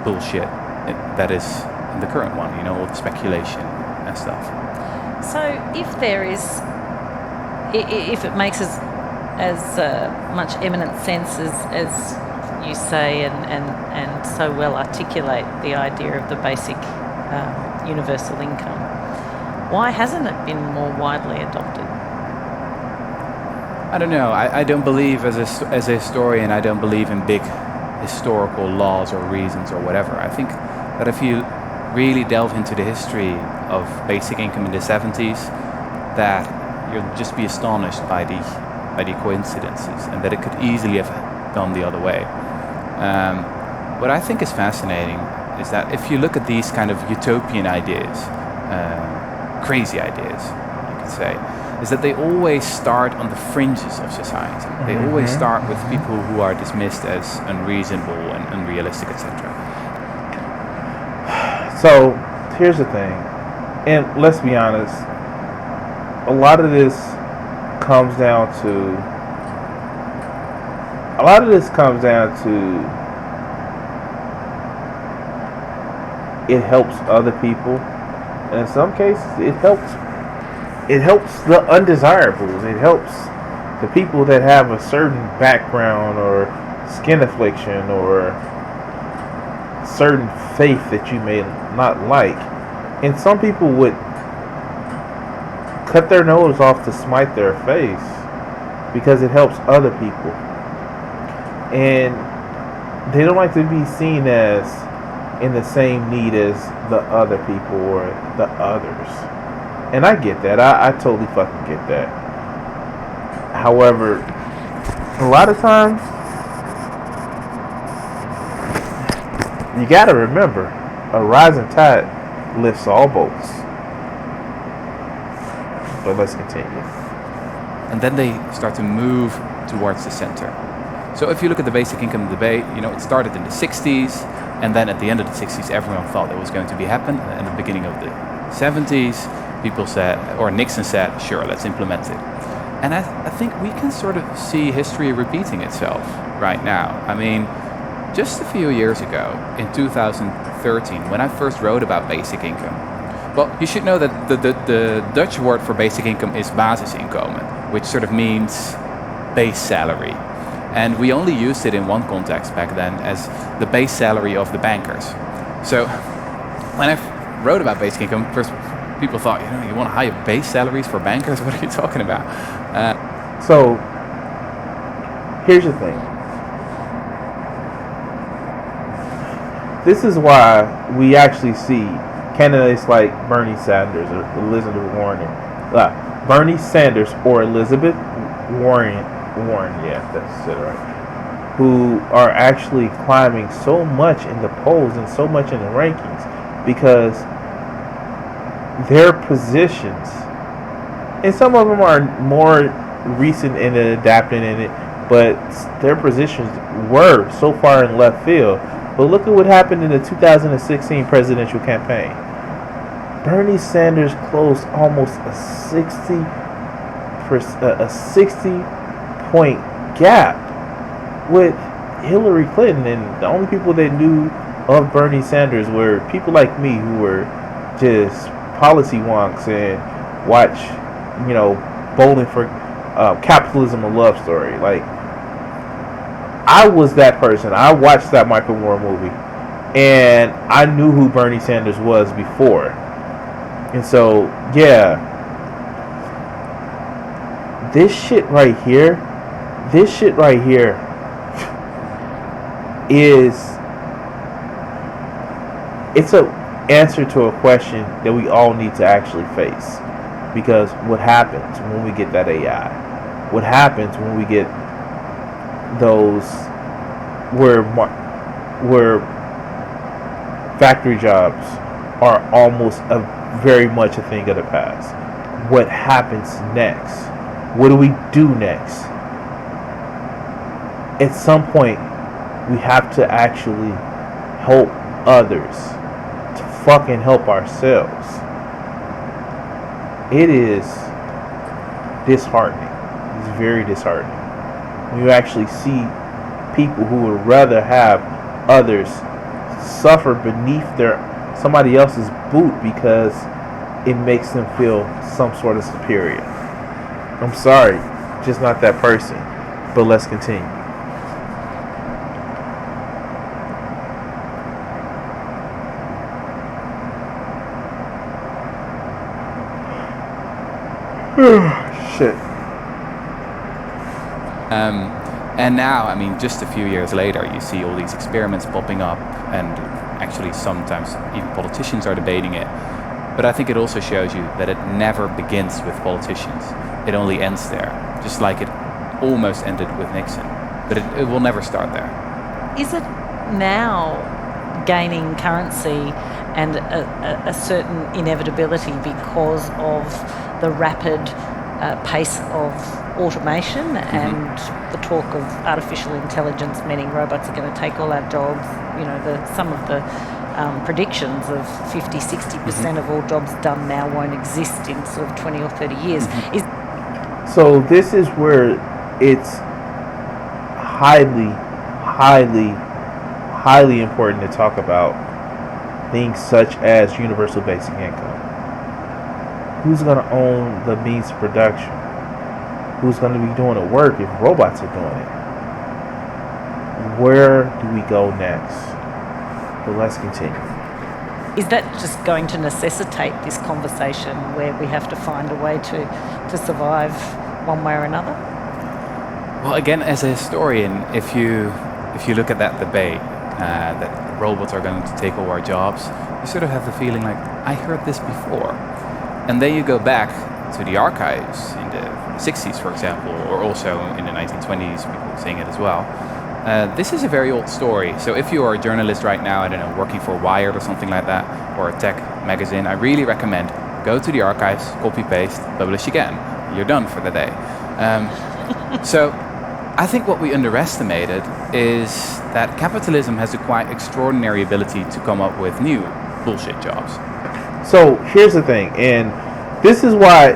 bullshit that is in the current one, all the speculation and stuff. So if it makes as much eminent sense as you say, and so well articulate the idea of the basic universal income, why hasn't it been more widely adopted? I don't know. I don't believe, as a historian, I don't believe in big historical laws or reasons or whatever. I think that if you really delve into the history of basic income in the 70s, that you'll just be astonished by the coincidences, and that it could easily have gone the other way. What I think is fascinating is that if you look at these kind of utopian ideas, crazy ideas, you could say, is that they always start on the fringes of society. They always start with people who are dismissed as unreasonable and unrealistic, etc. So here's the thing, and let's be honest, a lot of this comes down to it helps other people, and in some cases it helps the undesirables. It helps the people that have a certain background or skin affliction or certain faith that you may not like. And some people would cut their nose off to smite their face because it helps other people. And they don't like to be seen as in the same need as the other people or the others. And I get that. I totally fucking get that. However, a lot of times, you gotta remember, a rising tide lifts all boats. But let's continue. And then they start to move towards the center. So if you look at the basic income debate, it started in the 60s, and then at the end of the 60s, everyone thought it was going to be happen. And at the beginning of the 70s, people said, or Nixon said, sure, let's implement it. And I think we can sort of see history repeating itself right now. I mean, just a few years ago, in 2013, when I first wrote about basic income, well, you should know that the Dutch word for basic income is basisinkomen, which sort of means base salary. And we only used it in one context back then as the base salary of the bankers. So when I wrote about basic income, first people thought, you want higher base salaries for bankers? What are you talking about? So here's the thing. This is why we actually see candidates like Bernie Sanders or Elizabeth Warren. Bernie Sanders or Elizabeth Warren, yeah, that's it, right, who are actually climbing so much in the polls and so much in the rankings because their positions, and some of them are more recent in adapting in it, but their positions were so far in left field. But look at what happened in the 2016 presidential campaign. Bernie Sanders closed almost a 60-point gap with Hillary Clinton, and the only people that knew of Bernie Sanders were people like me who were just policy wonks and watch, Bowling for Capitalism, a Love Story. Like, I was that person. I watched that Michael Moore movie, and I knew who Bernie Sanders was before. And so, yeah, this shit right here is, it's a answer to a question that we all need to actually face. Because what happens when we get that AI? What happens when we get those where factory jobs are almost very much a thing of the past? What happens next? What do we do next? At some point, we have to actually help others to fucking help ourselves. It is disheartening. It's very disheartening when you actually see people who would rather have others suffer beneath somebody else's boot because it makes them feel some sort of superior. I'm sorry, just not that person. But let's continue. Shit. And now, just a few years later, you see all these experiments popping up, and actually sometimes even politicians are debating it. But I think it also shows you that it never begins with politicians. It only ends there, just like it almost ended with Nixon. But it will never start there. Is it now gaining currency and a certain inevitability because of the rapid pace of automation and the talk of artificial intelligence, meaning robots are going to take all our jobs? Some of the predictions of 50-60% of all jobs done now won't exist in sort of 20 or 30 years. So this is where it's highly important to talk about things such as universal basic income. Who's going to own the means of production? Who's going to be doing the work if robots are doing it? Where do we go next? But let's continue. Is that just going to necessitate this conversation where we have to find a way to survive one way or another? Well, again, as a historian, if you if you look at that debate, that robots are going to take over our jobs, you sort of have the feeling like, I heard this before. And then you go back to the archives in the 60s, for example, or also in the 1920s, people saying it as well. This is a very old story. So if you are a journalist right now, I don't know, working for Wired or something like that, or a tech magazine, I really recommend go to the archives, copy paste, publish again. You're done for the day. So I think what we underestimated is that capitalism has a quite extraordinary ability to come up with new bullshit jobs. So here's the thing, and this is why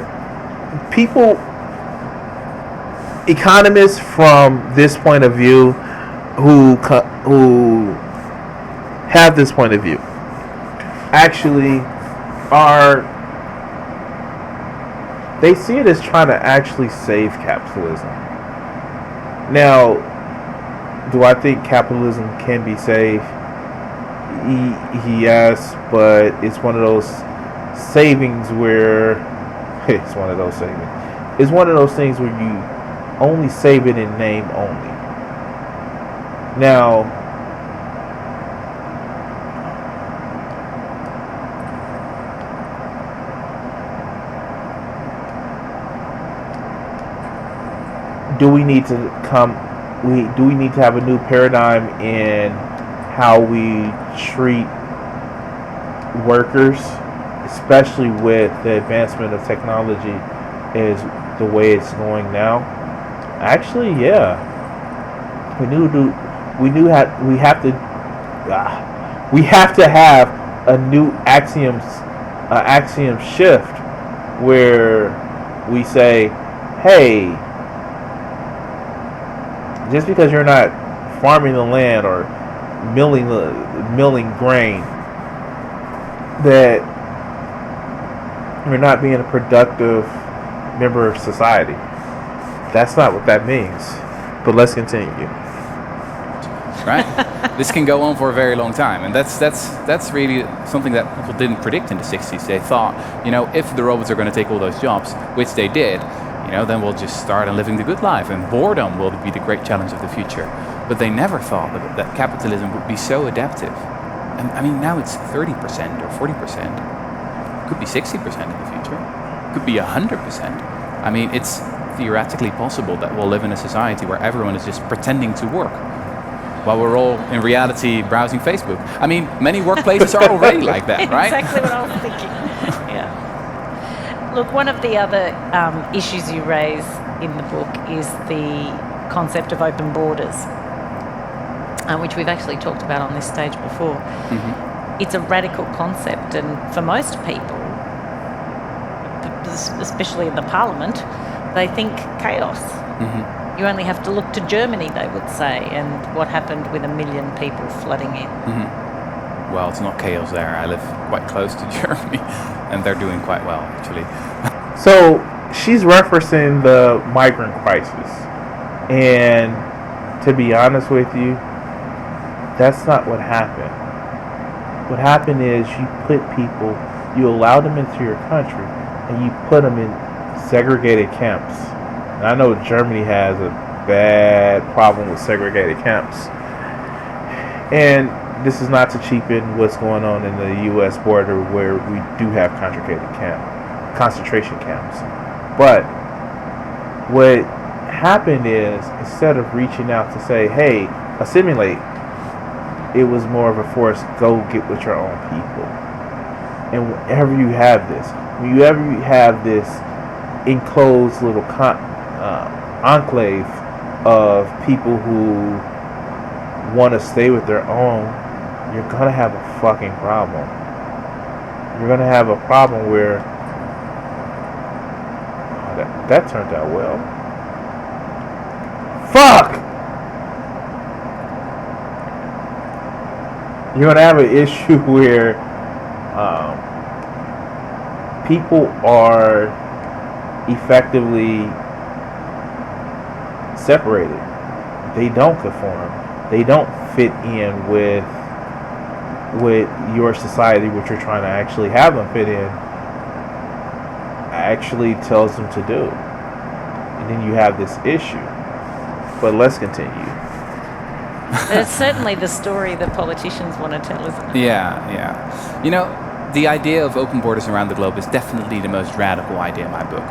people, economists from this point of view, who have this point of view, actually they see it as trying to actually save capitalism. Now, do I think capitalism can be saved? Yes, but it's one of those savings where it's one of those things where you only save it in name only. Now, do we need to have a new paradigm in how we treat workers, especially with the advancement of technology is the way it's going now? Actually, yeah. We have to have a new axiom shift where we say, hey, just because you're not farming the land or milling grain, that you're not being a productive member of society. That's not what that means. But let's continue. Right? This can go on for a very long time, and that's really something that people didn't predict in the 60s. They thought, if the robots are going to take all those jobs, which they did, then we'll just start on living the good life, and boredom will be the great challenge of the future. But they never thought that capitalism would be so adaptive. And I mean, now it's 30% or 40%. Could be 60% in the future. Could be 100%. I mean, it's theoretically possible that we'll live in a society where everyone is just pretending to work while we're all in reality browsing Facebook. I mean, many workplaces are already like that, right? Exactly what I was thinking. Yeah. Look, one of the other issues you raise in the book is the concept of open borders, which we've actually talked about on this stage before. Mm-hmm. It's a radical concept, and for most people, especially in the parliament, they think chaos. Mm-hmm. You only have to look to Germany, they would say, and what happened with 1 million people flooding in. Mm-hmm. Well, it's not chaos there. I live quite close to Germany, and they're doing quite well, actually. So she's referencing the migrant crisis, and to be honest with you, that's not what happened. What happened is you allow them into your country, and you put them in segregated camps. And I know Germany has a bad problem with segregated camps. And this is not to cheapen what's going on in the U.S. border, where we do have concentration camps. But what happened is, instead of reaching out to say, hey, assimilate, it was more of a force, go get with your own people. And whenever you have this enclosed little enclave of people who want to stay with their own, you're going to have a fucking problem. You're going to have a problem where that turned out well. Fuck! You're going to have an issue where people are effectively separated. They don't conform. They don't fit in with your society, which you're trying to actually have them fit in, actually tells them to do. And then you have this issue. But let's continue. It's certainly the story that politicians want to tell, isn't it? Yeah. You know, the idea of open borders around the globe is definitely the most radical idea in my book,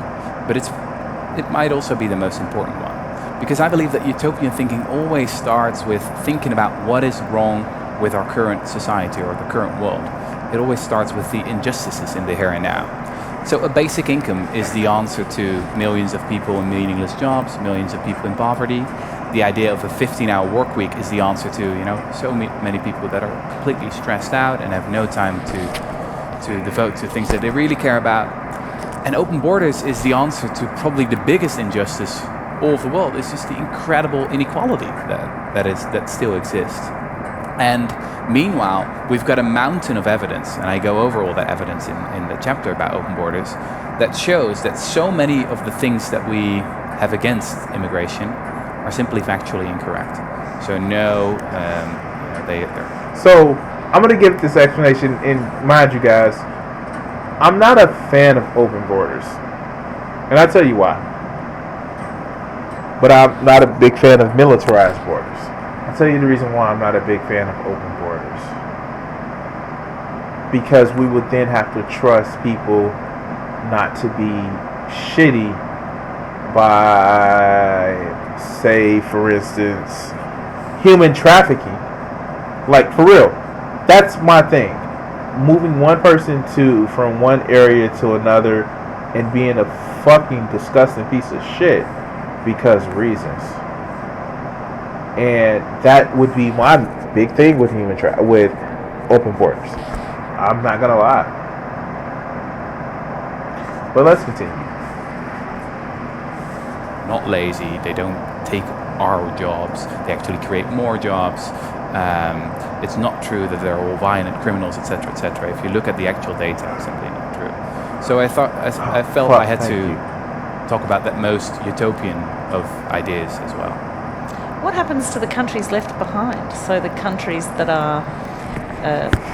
but it might also be the most important one, because I believe that utopian thinking always starts with thinking about what is wrong with our current society or the current world. It always starts with the injustices in the here and now. So a basic income is the answer to millions of people in meaningless jobs, millions of people in poverty. The idea of a 15-hour work week is the answer to, so many people that are completely stressed out and have no time to devote to things that they really care about. And open borders is the answer to probably the biggest injustice all of the world. It's just the incredible inequality that still exists. And meanwhile, we've got a mountain of evidence, and I go over all that evidence in the chapter about open borders, that shows that so many of the things that we have against immigration are simply factually incorrect. So So I'm going to give this explanation, and mind you guys, I'm not a fan of open borders. And I'll tell you why. But I'm not a big fan of militarized borders. I'll tell you the reason why I'm not a big fan of open borders. Because we would then have to trust people not to be shitty by, say, for instance, human trafficking. Like, for real. That's my thing. Moving one person from one area to another and being a fucking disgusting piece of shit because of reasons. And that would be my big thing with with open borders. I'm not gonna lie. But let's continue. Not lazy. They don't take our jobs. They actually create more jobs. It's not true that they're all violent criminals, etc., etc. If you look at the actual data, it's simply not true. So I felt I had to talk about that most utopian of ideas as well. What happens to the countries left behind? So the countries that are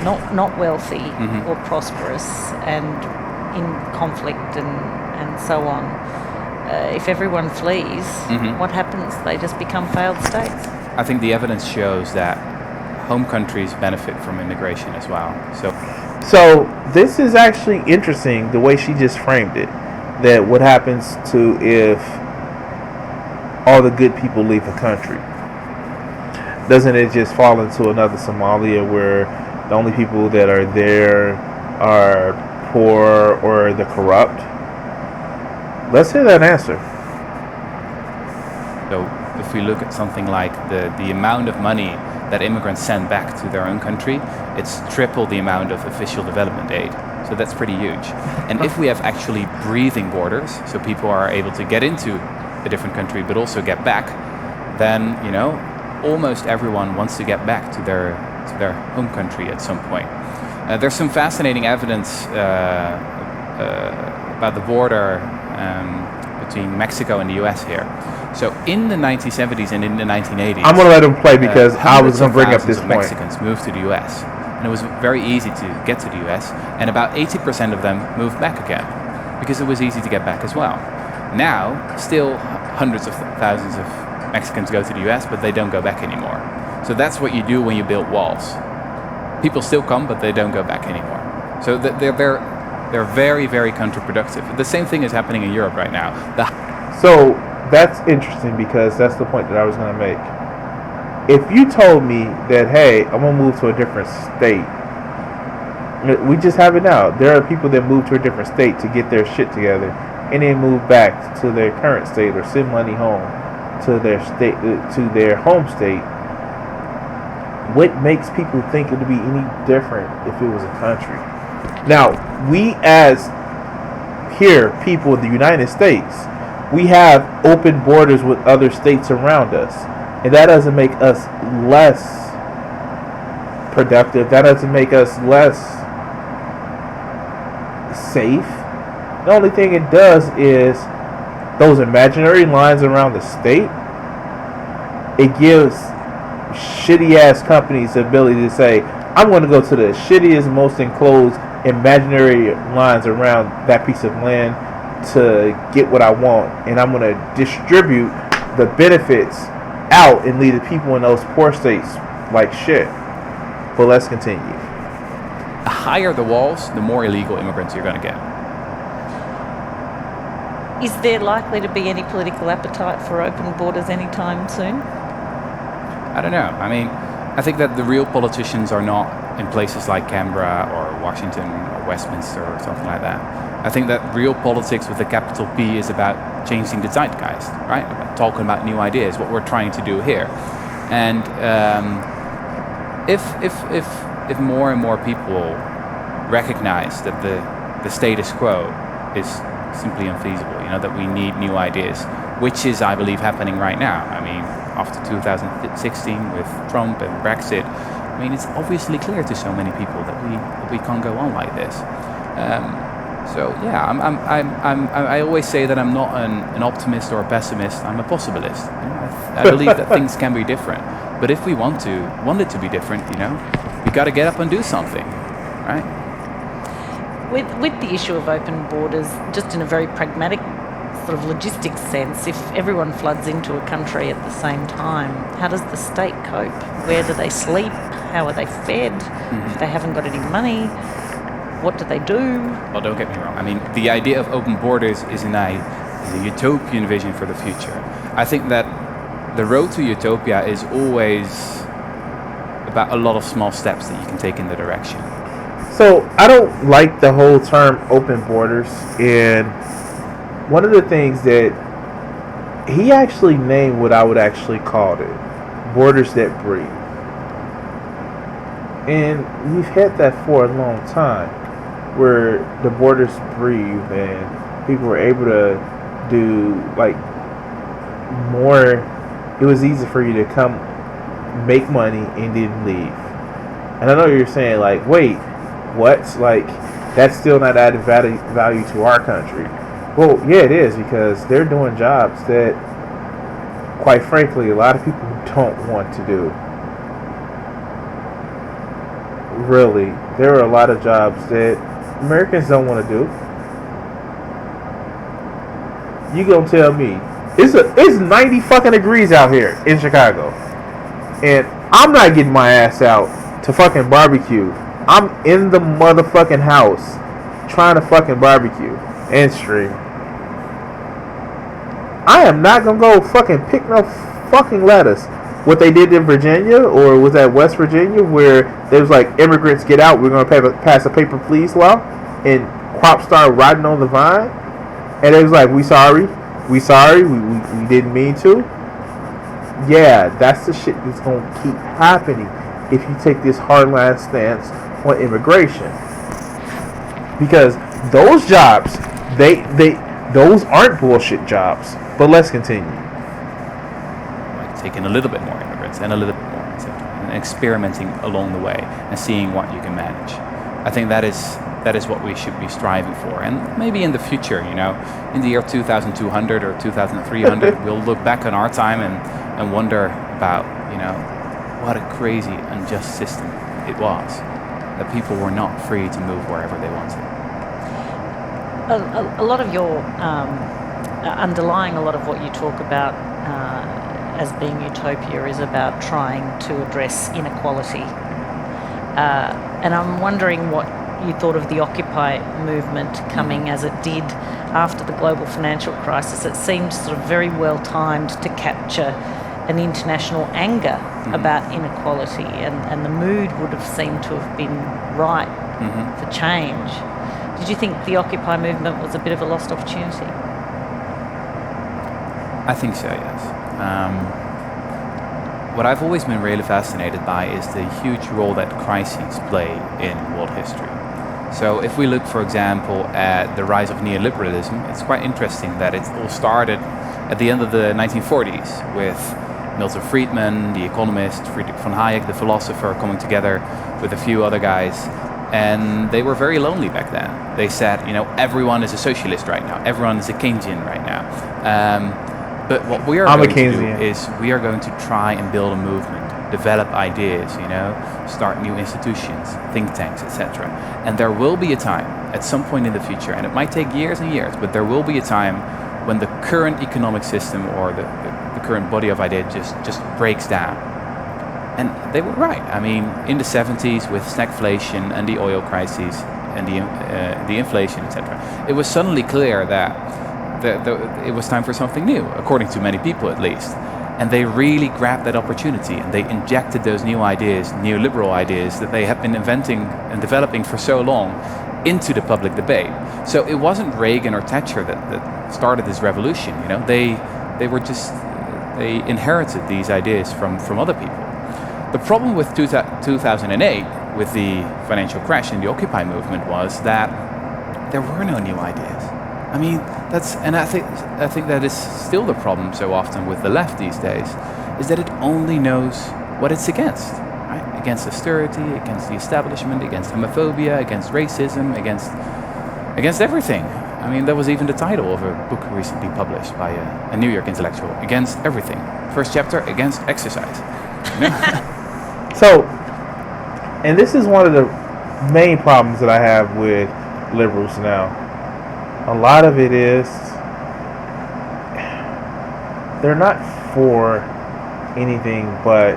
not wealthy or prosperous and in conflict and so on. If everyone flees, what happens? They just become failed states. I think the evidence shows that home countries benefit from immigration as well. So this is actually interesting, the way she just framed it. That what happens to if all the good people leave a country? Doesn't it just fall into another Somalia where the only people that are there are poor or the corrupt? Let's hear that answer. So if we look at something like the amount of money that immigrants send back to their own country, it's triple the amount of official development aid. So that's pretty huge. And if we have actually breathing borders, so people are able to get into a different country but also get back, then almost everyone wants to get back to their home country at some point. There's some fascinating evidence about the border between Mexico and the US here. So in the 1970s and in the 1980s, I'm going to let him play because I was going to bring up this point. Mexicans moved to the US, and it was very easy to get to the US, and about 80% of them moved back again because it was easy to get back as well. Now, still hundreds of thousands of Mexicans go to the US, but they don't go back anymore. So that's what you do when you build walls. People still come, but they don't go back anymore. So they're very, very counterproductive. The same thing is happening in Europe right now. So that's interesting because that's the point that I was going to make. If you told me that, hey, I'm going to move to a different state, we just have it now. There are people that move to a different state to get their shit together and then move back to their current state or send money home to their state, to their home state. What makes people think it would be any different if it was a country? Now, we as people in the United States, we have open borders with other states around us. And that doesn't make us less productive. That doesn't make us less safe. The only thing it does is those imaginary lines around the state, it gives shitty ass companies the ability to say, I'm going to go to the shittiest, most enclosed imaginary lines around that piece of land to get what I want, and I'm going to distribute the benefits out and leave the people in those poor states like shit. But let's continue. The higher the walls, the more illegal immigrants you're going to get. Is there likely to be any political appetite for open borders anytime soon? I don't know. I mean, I think that the real politicians are not in places like Canberra or Washington or Westminster or something like that. I think that real politics with a capital P is about changing the zeitgeist, right? About talking about new ideas, what we're trying to do here. And if more and more people recognize that the status quo is simply unfeasible, that we need new ideas, which is, I believe, happening right now. I mean, after 2016 with Trump and Brexit, I mean, it's obviously clear to so many people that we can't go on like this. So yeah, I always say that I'm not an optimist or a pessimist. I'm a possibilist. I believe that things can be different. But if we want it to be different, we got to get up and do something, right? With the issue of open borders, just in a very pragmatic sort of logistics sense, if everyone floods into a country at the same time, how does the state cope? Where do they sleep? How are they fed? If they haven't got any money, what do they do? Well, don't get me wrong. I mean, the idea of open borders is a utopian vision for the future. I think that the road to utopia is always about a lot of small steps that you can take in the direction. So I don't like the whole term open borders, and one of the things that he actually named what I would actually call it, borders that breathe. And we've had that for a long time, where the borders breathe and people were able to do like more. It was easy for you to come make money and then leave. And I know you're saying like, wait, what? Like, that's still not adding value to our country. Well, yeah, it is, because they're doing jobs that, quite frankly, a lot of people don't want to do. Really, there are a lot of jobs that Americans don't want to do. You gonna tell me it's 90 fucking degrees out here in Chicago, and I'm not getting my ass out to fucking barbecue. I'm in the motherfucking house trying to fucking barbecue and stream. I am not gonna go fucking pick no fucking lettuce. What they did in Virginia, or was that West Virginia, where there was like, immigrants get out, we're gonna pass a paper please law, and crops started rotting on the vine, and it was like, we sorry, we didn't mean to. Yeah, that's the shit that's gonna keep happening if you take this hardline stance on immigration, because those jobs, those aren't bullshit jobs. But let's continue. Like taking a little bit more immigrants and a little bit more, and experimenting along the way and seeing what you can manage. I think that is what we should be striving for. And maybe in the future, in the year 2200 or 2300, we'll look back on our time and wonder about, what a crazy, unjust system it was, that people were not free to move wherever they wanted. A lot of your underlying a lot of what you talk about as being utopia is about trying to address inequality. And I'm wondering what you thought of the Occupy movement coming as it did after the global financial crisis. It seemed sort of very well timed to capture an international anger about inequality, and the mood would have seemed to have been right for change. Did you think the Occupy movement was a bit of a lost opportunity? I think so, yes. What I've always been really fascinated by is the huge role that crises play in world history. So if we look, for example, at the rise of neoliberalism, it's quite interesting that it all started at the end of the 1940s with Milton Friedman, the economist, Friedrich von Hayek, the philosopher, coming together with a few other guys. And they were very lonely back then. They said, everyone is a socialist right now. Everyone is a Keynesian right now. But what we are going to do is we are going to try and build a movement, develop ideas, start new institutions, think tanks, etc. And there will be a time, at some point in the future, and it might take years and years, but there will be a time when the current economic system or the current body of ideas just breaks down. And they were right. I mean, in the 70s with stagflation and the oil crises and the inflation, etc., it was suddenly clear that it was time for something new, according to many people at least. And they really grabbed that opportunity and they injected those new ideas, neoliberal ideas that they have been inventing and developing for so long into the public debate. So it wasn't Reagan or Thatcher that started this revolution. You know, they inherited these ideas from other people. The problem with 2008, with the financial crash and the Occupy movement, was that there were no new ideas. I mean, I think that is still the problem so often with the left these days, is that it only knows what it's against, right? Against austerity, against the establishment, against homophobia, against racism, against everything. I mean, that was even the title of a book recently published by a New York intellectual, Against Everything. First chapter, Against Exercise. You know? So, and this is one of the main problems that I have with liberals now. A lot of it is they're not for anything but